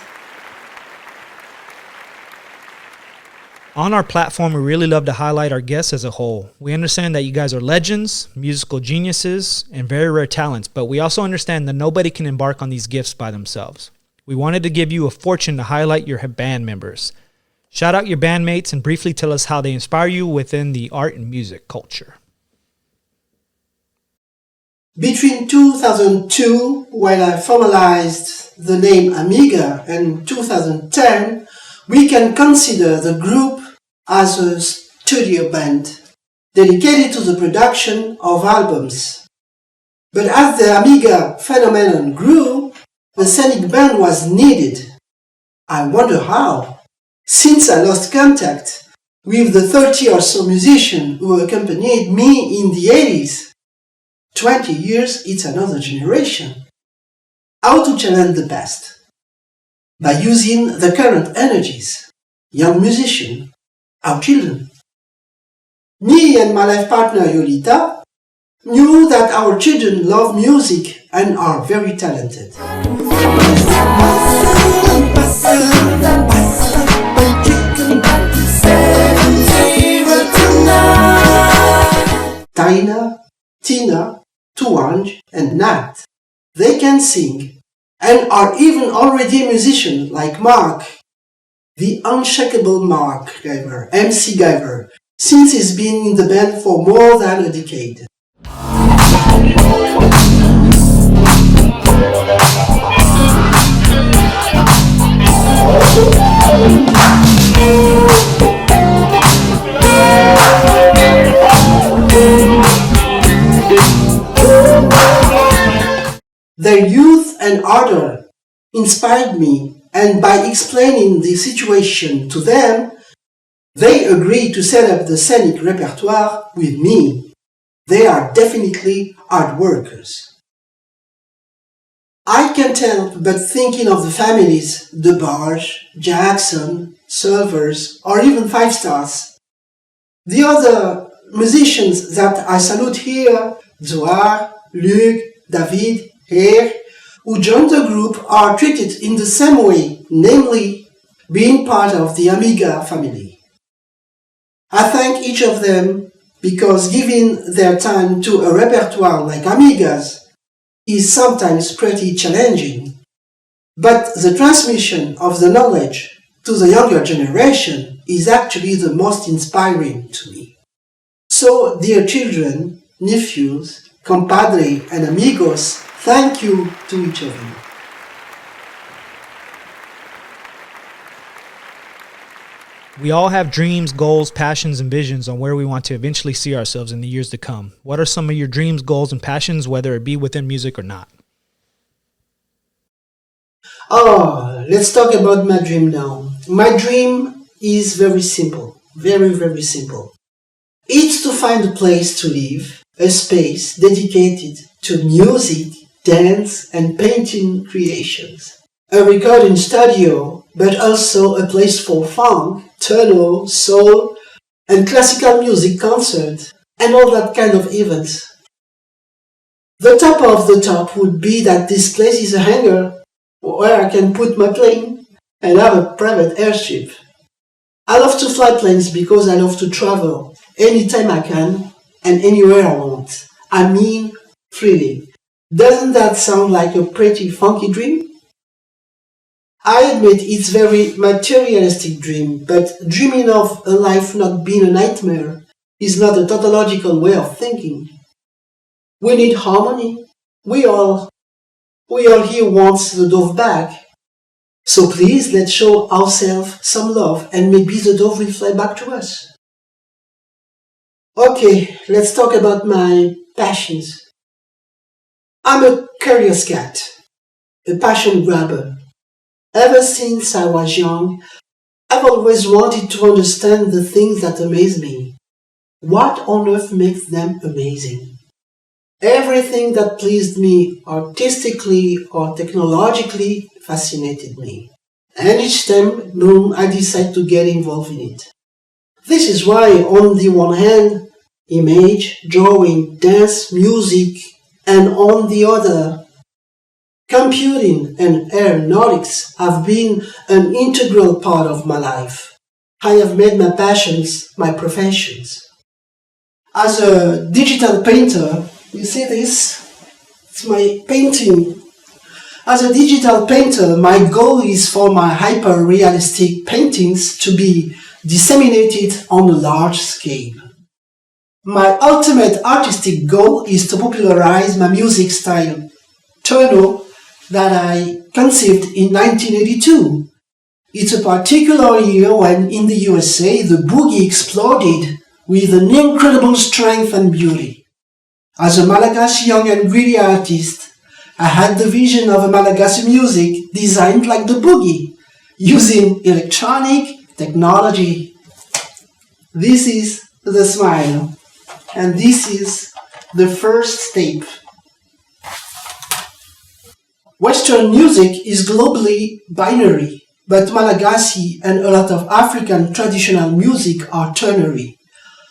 On our platform, we really love to highlight our guests as a whole. We understand that you guys are legends, musical geniuses, and very rare talents, but we also understand that nobody can embark on these gifts by themselves. We wanted to give you a fortune to highlight your band members. Shout out your bandmates and briefly tell us how they inspire you within the art and music culture. Between 2002, when I formalized the name Amiga, and 2010, we can consider the group as a studio band dedicated to the production of albums. But as the Amiga phenomenon grew, the scenic band was needed. I wonder how. Since I lost contact with the 30 or so musicians who accompanied me in the 80s, 20 years, it's another generation. How to challenge the past? By using the current energies, young musicians, our children. Me and my life partner Yolita knew that our children love music and are very talented. Taina, Tina, Tuanj, and Nat. They can sing and are even already a musician like Mark, the unshakable Mark Giver, MC Giver, since he's been in the band for more than a decade. Their youth and ardor inspired me, and by explaining the situation to them, they agreed to set up the scenic repertoire with me. They are definitely hard workers. I can't help but thinking of the families, DeBarge, Jackson, Silvers, or even Five Stars. The other musicians that I salute here, Zohar, Luc, David, Hare, who joined the group are treated in the same way, namely being part of the Amiga family. I thank each of them because giving their time to a repertoire like Amiga's is sometimes pretty challenging. But the transmission of the knowledge to the younger generation is actually the most inspiring to me. So, dear children, nephews, compadre, and amigos, thank you to each of you. We all have dreams, goals, passions, and visions on where we want to eventually see ourselves in the years to come. What are some of your dreams, goals, and passions, whether it be within music or not? Oh, let's talk about my dream now. My dream is very simple, very, very simple. It's to find a place to live, a space dedicated to music, dance, and painting creations. A recording studio, but also a place for funk, techno, soul, and classical music concerts, and all that kind of events. The top of the top would be that this place is a hangar where I can put my plane and have a private airship. I love to fly planes because I love to travel anytime I can and anywhere I want. I mean, freely. Doesn't that sound like a pretty funky dream? I admit it's a very materialistic dream, but dreaming of a life not being a nightmare is not a tautological way of thinking. We need harmony. We all here wants the dove back. So please let's show ourselves some love and maybe the dove will fly back to us. Okay, let's talk about my passions. I'm a curious cat, a passion grabber. Ever since I was young, I've always wanted to understand the things that amaze me. What on earth makes them amazing? Everything that pleased me artistically or technologically fascinated me. And each time, boom, I decided to get involved in it. This is why, on the one hand, image, drawing, dance, music, and on the other, computing and aeronautics have been an integral part of my life. I have made my passions my professions. As a digital painter, you see this? It's my painting. As a digital painter, my goal is for my hyper-realistic paintings to be disseminated on a large scale. My ultimate artistic goal is to popularize my music style, techno, that I conceived in 1982. It's a particular year when in the USA the boogie exploded with an incredible strength and beauty. As a Malagasy young and greedy artist, I had the vision of a Malagasy music designed like the boogie, using electronic technology. This is the smile, and this is the first step. Western music is globally binary, but Malagasy and a lot of African traditional music are ternary.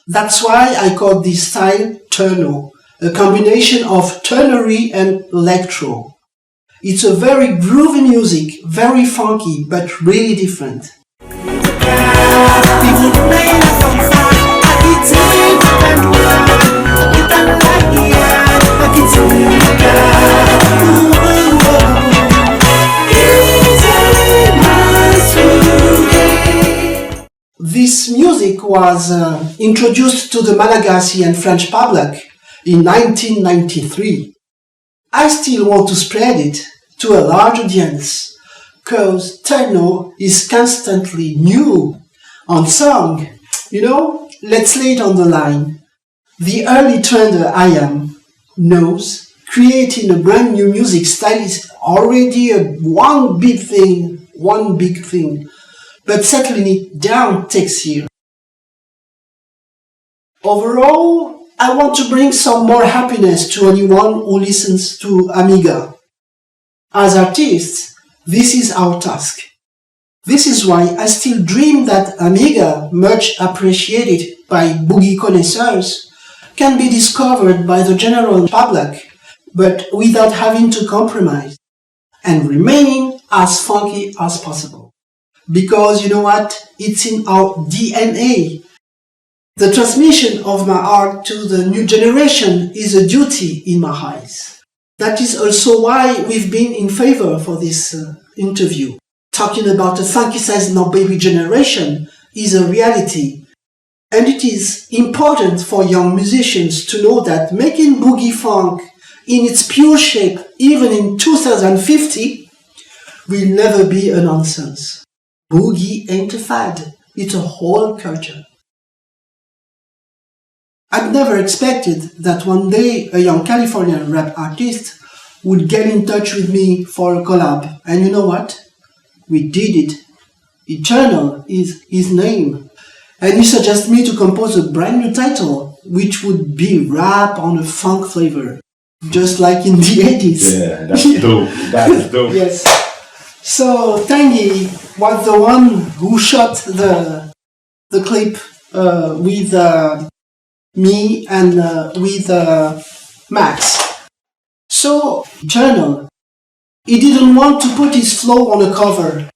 That's why I call this style techno, a combination of ternary and electro. It's a very groovy music, very funky, but really different. This music was introduced to the Malagasy and French public in 1993. I still want to spread it to a large audience, cause techno is constantly new on song. Let's lay it on the line. The early trender I am knows creating a brand new music style is already one big thing, but settling it down takes years. Overall, I want to bring some more happiness to anyone who listens to Amiga. As artists, this is our task. This is why I still dream that Amiga, much appreciated by boogie connoisseurs, can be discovered by the general public, but without having to compromise, and remaining as funky as possible. Because you know what? It's in our DNA. The transmission of my art to the new generation is a duty in my eyes. That is also why we've been in favor for this interview. Talking about a funky-sized now baby generation is a reality. And it is important for young musicians to know that making boogie funk in its pure shape, even in 2050, will never be a nonsense. Boogie ain't a fad, it's a whole culture. I'd never expected that one day a young Californian rap artist would get in touch with me for a collab. And you know what? We did it. Eternal is his name. And he suggested me to compose a brand new title, which would be rap on a funk flavor. Just like in the 80s. Yeah, that's dope. That is dope. Yes. So Tanguy was the one who shot the clip with me and with Max. So Journal, he didn't want to put his flow on a cover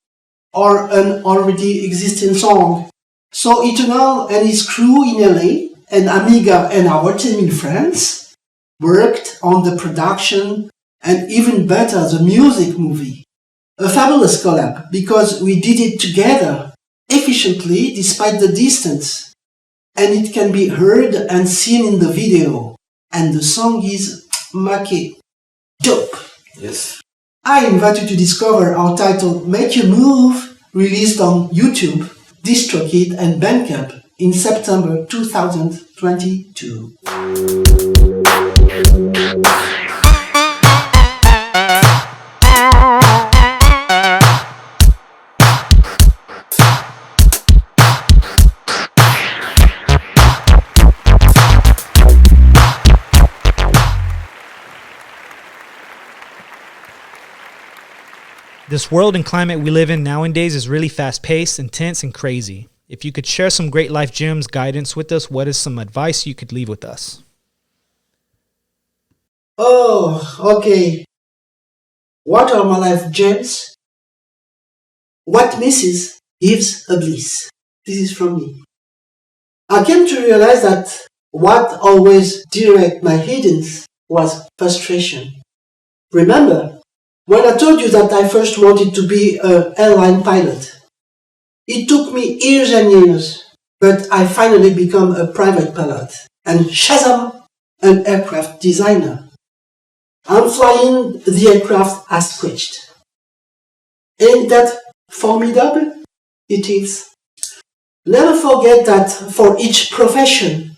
or an already existing song. So Eternal and his crew in LA and Amiga and our team in France worked on the production and even better the music movie. A fabulous collab because we did it together efficiently despite the distance, and it can be heard and seen in the video, and the song is Make dope. Yes. I invite you to discover our title Make You Move, released on YouTube, DistroKid and Bandcamp in September 2022. This world and climate we live in nowadays is really fast-paced, intense, and crazy. If you could share some great life gems, guidance with us, what is some advice you could leave with us? Oh, okay. What are my life gems? What misses gives a bliss. This is from me. I came to realize that what always directed my hidden was frustration. Remember, when I told you that I first wanted to be an airline pilot, it took me years and years, but I finally became a private pilot and Shazam, an aircraft designer. I'm flying the aircraft as sketched. Ain't that formidable? It is. Never forget that for each profession,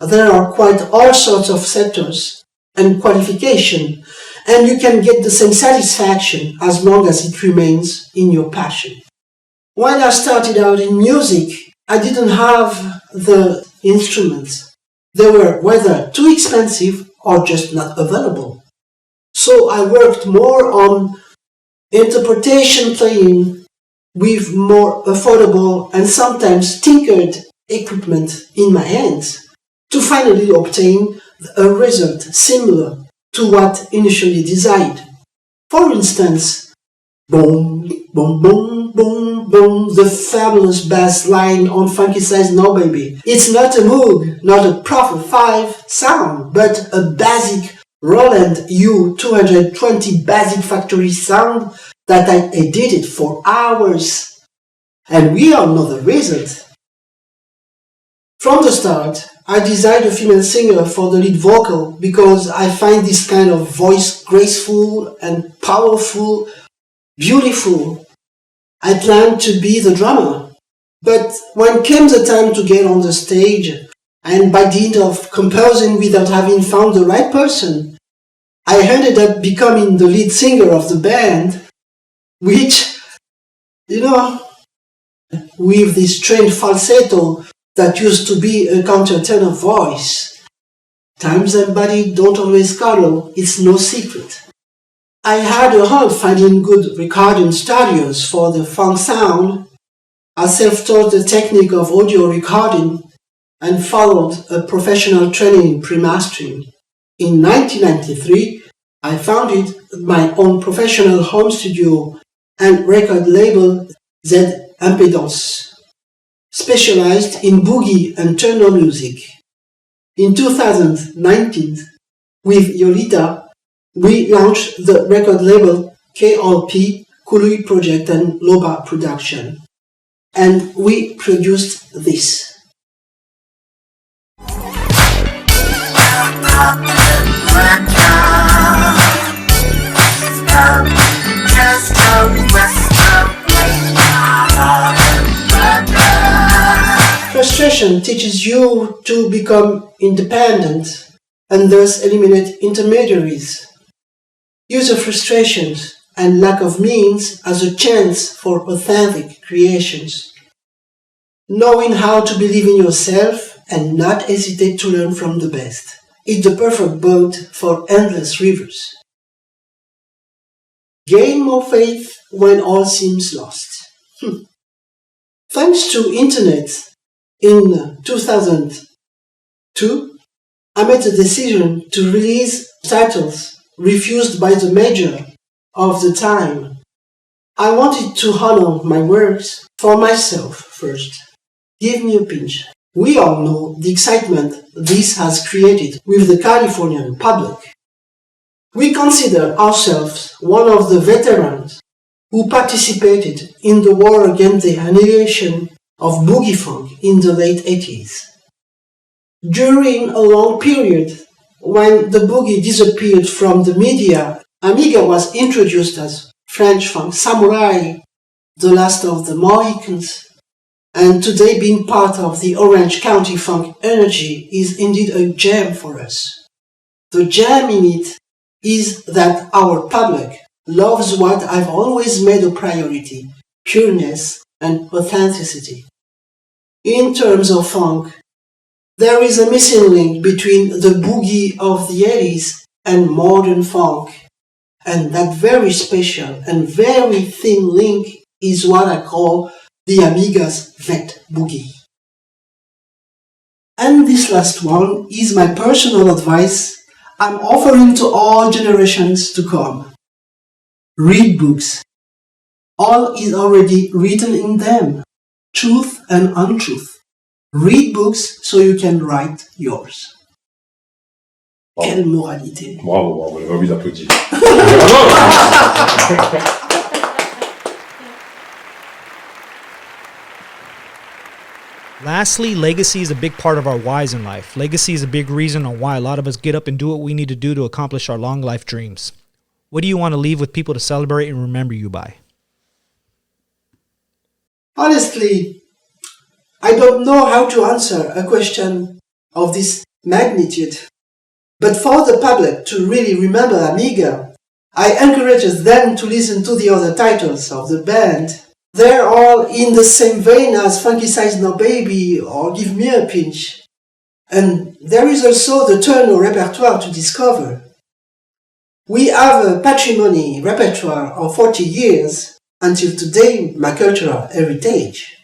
there are quite all sorts of sectors and qualification, and you can get the same satisfaction as long as it remains in your passion. When I started out in music, I didn't have the instruments. They were whether too expensive or just not available. So I worked more on interpretation playing with more affordable and sometimes tinkered equipment in my hands to finally obtain a result similar to what initially desired. For instance, boom, boom, boom, boom, boom, the fabulous bass line on Funky Size No Baby. It's not a Moog, not a Proper 5 sound, but a basic Roland U220 basic factory sound that I edited for hours. And we all know the reason. From the start, I desired a female singer for the lead vocal because I find this kind of voice graceful and powerful, beautiful. I planned to be the drummer. But when came the time to get on the stage, and by dint of composing without having found the right person, I ended up becoming the lead singer of the band, which, with this trained falsetto that used to be a countertenor voice. Times and body don't always cuddle, it's no secret. I had a hard finding good recording studios for the funk sound. I self-taught the technique of audio recording and followed a professional training in pre-mastering. In 1993, I founded my own professional home studio and record label Z Impedance, specialized in boogie and techno music. In 2019, with Yolita, we launched the record label KLP, Kului Project and Loba Production, and we produced this. Frustration teaches you to become independent and thus eliminate intermediaries. Use your frustrations and lack of means as a chance for authentic creations. Knowing how to believe in yourself and not hesitate to learn from the best is the perfect boat for endless rivers. Gain more faith when all seems lost. Thanks to internet, in 2002, I made the decision to release titles refused by the major of the time. I wanted to honor my works for myself first. Give me a pinch. We all know the excitement this has created with the Californian public. We consider ourselves one of the veterans who participated in the war against the annihilation of boogie funk in the late 80s. During a long period, when the boogie disappeared from the media, Amiga was introduced as French funk samurai, the last of the Mohicans, and today being part of the Orange County funk energy is indeed a gem for us. The gem in it is that our public loves what I've always made a priority, pureness and authenticity. In terms of funk, there is a missing link between the boogie of the 80s and modern funk, and that very special and very thin link is what I call the Amiga's Vet Boogie. And this last one is my personal advice I'm offering to all generations to come. Read books. All is already written in them, truth and untruth. Read books so you can write yours. Bravo. Quelle moralité. Bravo, bravo, j'avais envie d'applaudir. Lastly, legacy is a big part of our whys in life. Legacy is a big reason on why a lot of us get up and do what we need to do to accomplish our long life dreams. What do you want to leave with people to celebrate and remember you by? Honestly, I don't know how to answer a question of this magnitude. But for the public to really remember Amiga, I encourage them to listen to the other titles of the band. They're all in the same vein as Funky Size No Baby or Give Me a Pinch. And there is also the Turno repertoire to discover. We have a patrimony repertoire of 40 years, until today my cultural heritage.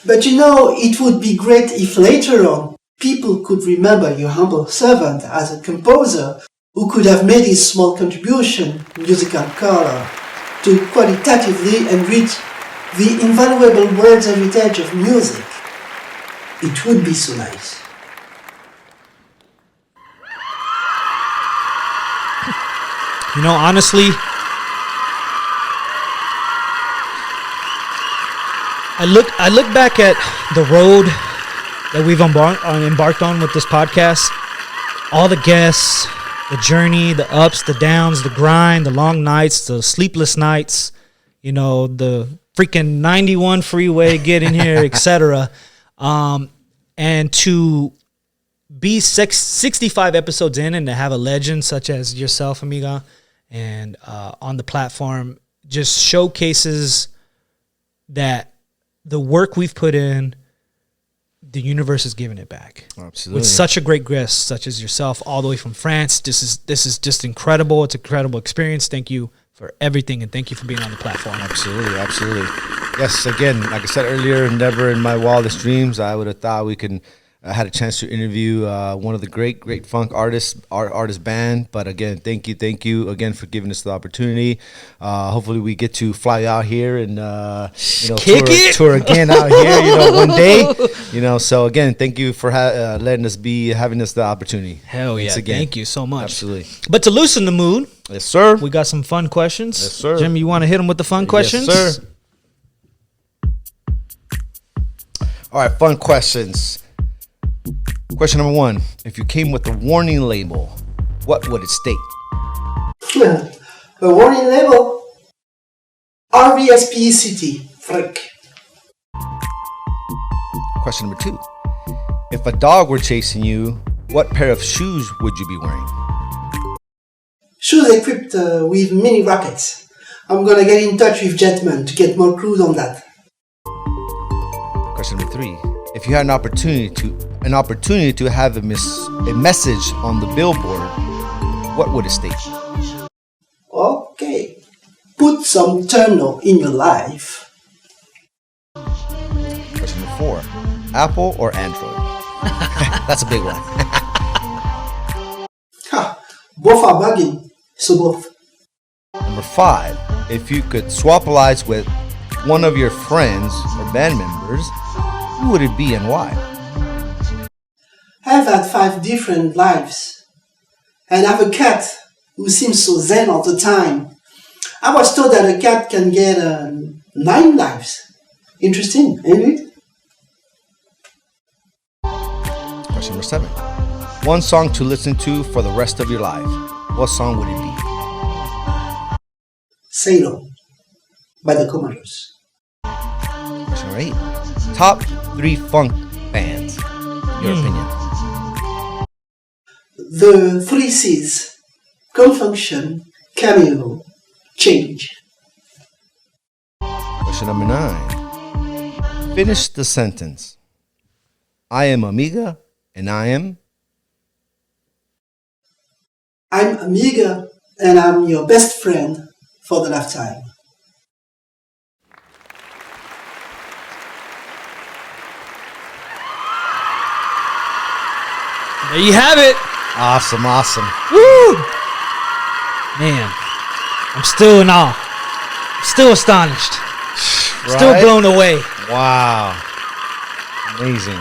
But it would be great if later on people could remember your humble servant as a composer who could have made his small contribution, musical color, to qualitatively enrich the invaluable words heritage of music. It would be so nice. You know, honestly, I look back at the road that we've embarked on with this podcast. All the guests, the journey, the ups, the downs, the grind, the long nights, the sleepless nights, you know, the freaking 91 freeway getting here, etc. And to be 65 episodes in and to have a legend such as yourself, Amiga, and on the platform just showcases that the work we've put in, the universe is giving it back. Absolutely. With such a great guest such as yourself, all the way from France. This is just incredible. It's an incredible experience. Thank you for everything, and thank you for being on the platform. Absolutely, absolutely. Yes, again, like I said earlier, never in my wildest dreams I would have thought we could had a chance to interview one of the great funk artists, artist band. But again, thank you again for giving us the opportunity. Hopefully, we get to fly out here and tour again out here. One day. So again, thank you for having us the opportunity. Hell yeah! Thank you so much. Absolutely. But to loosen the mood, yes, sir. We got some fun questions. Yes, sir. Jimmy, you want to hit them with the fun questions? Yes, sir. All right, fun questions. Question number 1. If you came with a warning label, what would it state? A warning label? RVSPECT, frick. Question number 2. If a dog were chasing you, what pair of shoes would you be wearing? Shoes equipped with mini rockets. I'm gonna get in touch with Jetman to get more clues on that. Question number 3. If you had an opportunity to have a message on the billboard, what would it state? Okay. Put some turno in your life. Question number 4. Apple or Android? That's a big one. Both are bugging, so both. Number 5. If you could swap lives with one of your friends or band members, who would it be and why? I've had 5 different lives, and I have a cat who seems so zen all the time. I was told that a cat can get 9 lives. Interesting, ain't it? Question number 7. One song to listen to for the rest of your life. What song would it be? Sailor by the Commodores. Question number 8. Top 3 funk bands, in your opinion. The 3 C's. Confunction, Cameo, Change. Question number 9. Finish the sentence. I am Amiga and I'm Amiga and I'm your best friend for the lifetime. There you have it. Awesome. Woo! Man, I'm still in awe. Still astonished. Still Right? blown away. Wow. Amazing.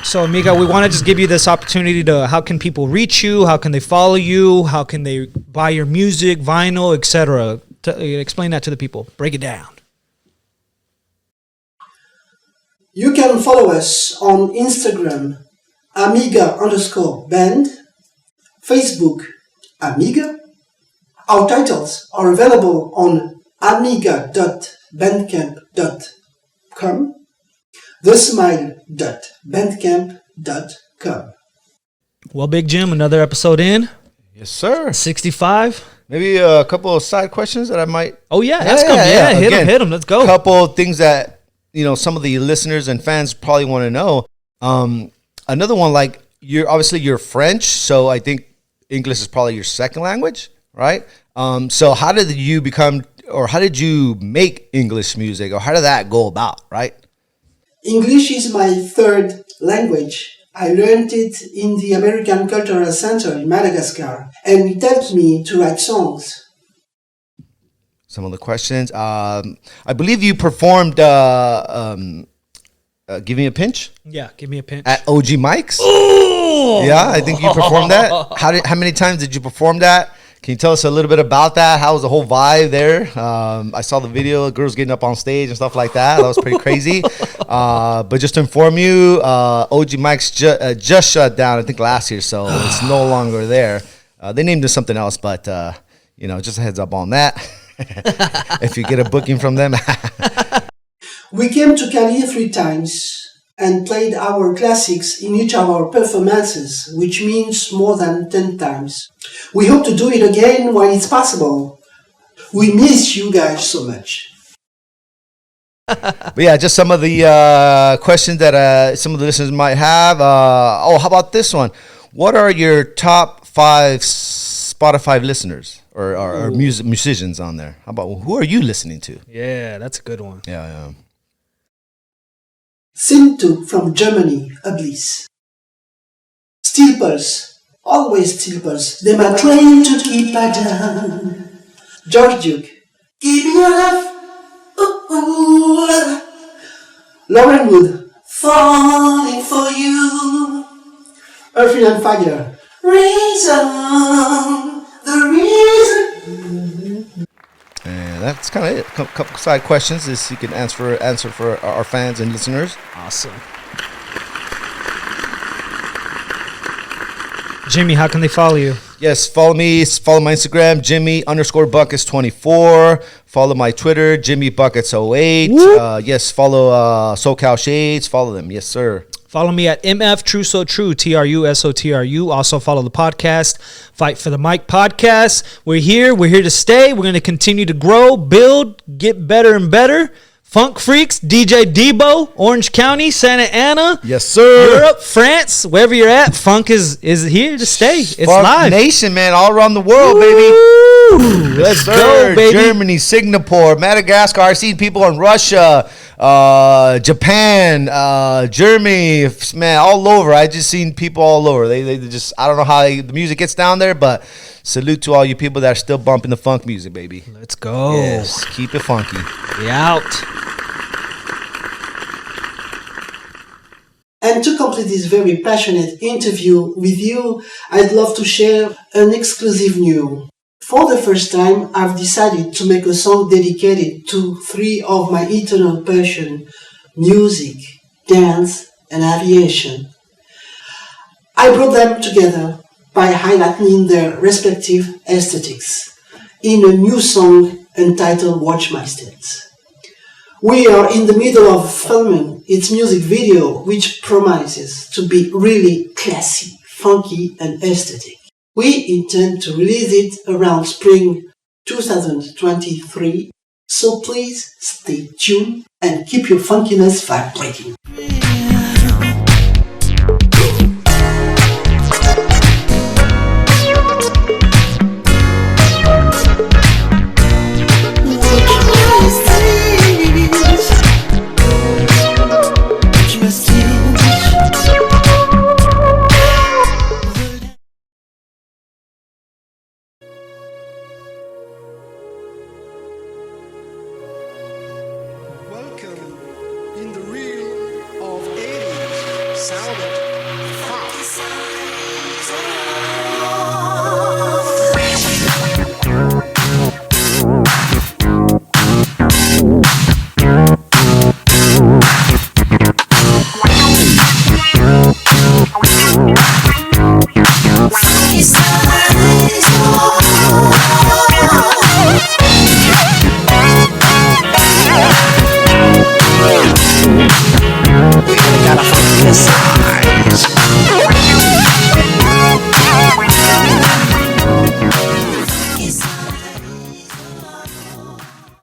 So, Amiga, we want to just give you this opportunity to, how can people reach you? How can they follow you? How can they buy your music, vinyl, etc.? Explain that to the people. Break it down. You can follow us on Instagram, Amiga_band, Facebook, Amiga. Our titles are available on amiga.bandcamp.com, thesmile.bandcamp.com. Well, Big Jim, another episode in. Yes, sir. 65. Maybe a couple of side questions that I might. Oh, yeah. Ask them. Yeah, hit them. Let's go. A couple of things that, some of the listeners and fans probably want to know. Another one, like, you're French, so I think English is probably your second language, right? So how did you make English music, or how did that go about, right? English is my third language I learned it in the American Cultural Center in Madagascar, and it helped me to write songs. Some of the questions. I believe you performed Give Me a Pinch Yeah, give me a pinch. at OG Mike's. Ooh! Yeah, I think you performed that. How many times did you perform that? Can you tell us a little bit about that? How was the whole vibe there? I saw the video, girls getting up on stage and stuff like that. That was pretty crazy. But just to inform you, OG Mike's just shut down, I think last year, so it's no longer there. They named it something else, but just a heads up on that. If you get a booking from them. We came to Cali 3 times and played our classics in each of our performances, which means more than 10 times. We hope to do it again when it's possible. We miss you guys so much. But yeah, just some of the questions that some of the listeners might have. How about this one? What are your top 5 Spotify listeners or musicians on there? How about who are you listening to? Yeah, that's a good one. Yeah. Sintu from Germany, a bliss. Steel Pulse, always Steel Pulse. They are trying to keep me down. George Duke, give me your love. Ooh, ooh. Lauren Wood, falling for you. Earth, Wind and Fire, reason, the reason. And that's kind of it. Couple side questions is you can answer for our fans and listeners. Awesome. Jimmy, how can they follow you? Yes, follow me. Follow my Instagram, Jimmy_Buckets24. Follow my Twitter, JimmyBuckets08. Yes, follow SoCal Shades. Follow them. Yes, sir. Follow me at MF True So True, TRUSOTRU. Also follow the podcast, Fight for the Mic podcast. We're here to stay. We're going to continue to grow, build, get better and better. Funk Freaks, DJ Debo, Orange County, Santa Ana. Yes, sir. Europe, France, wherever you're at, funk is here to stay. It's Funk live. Nation, man, all around the world, baby. Let's Sir, go, baby. Germany, Singapore, Madagascar. I've seen people in Russia, Japan, Germany, man, all over. I just seen people all over. They just, I don't know how the music gets down there, but salute to all you people that are still bumping the funk music, baby. Let's go. Yes, keep it funky. We out. And to complete this very passionate interview with you, I'd love to share an exclusive news. For the first time, I've decided to make a song dedicated to 3 of my eternal passion: music, dance, and aviation. I brought them together by highlighting their respective aesthetics in a new song entitled Watch My Steps. We are in the middle of filming its music video, which promises to be really classy, funky, and aesthetic. We intend to release it around spring 2023, so please stay tuned and keep your funkiness vibrating. Welcome in the reel of 80s sound.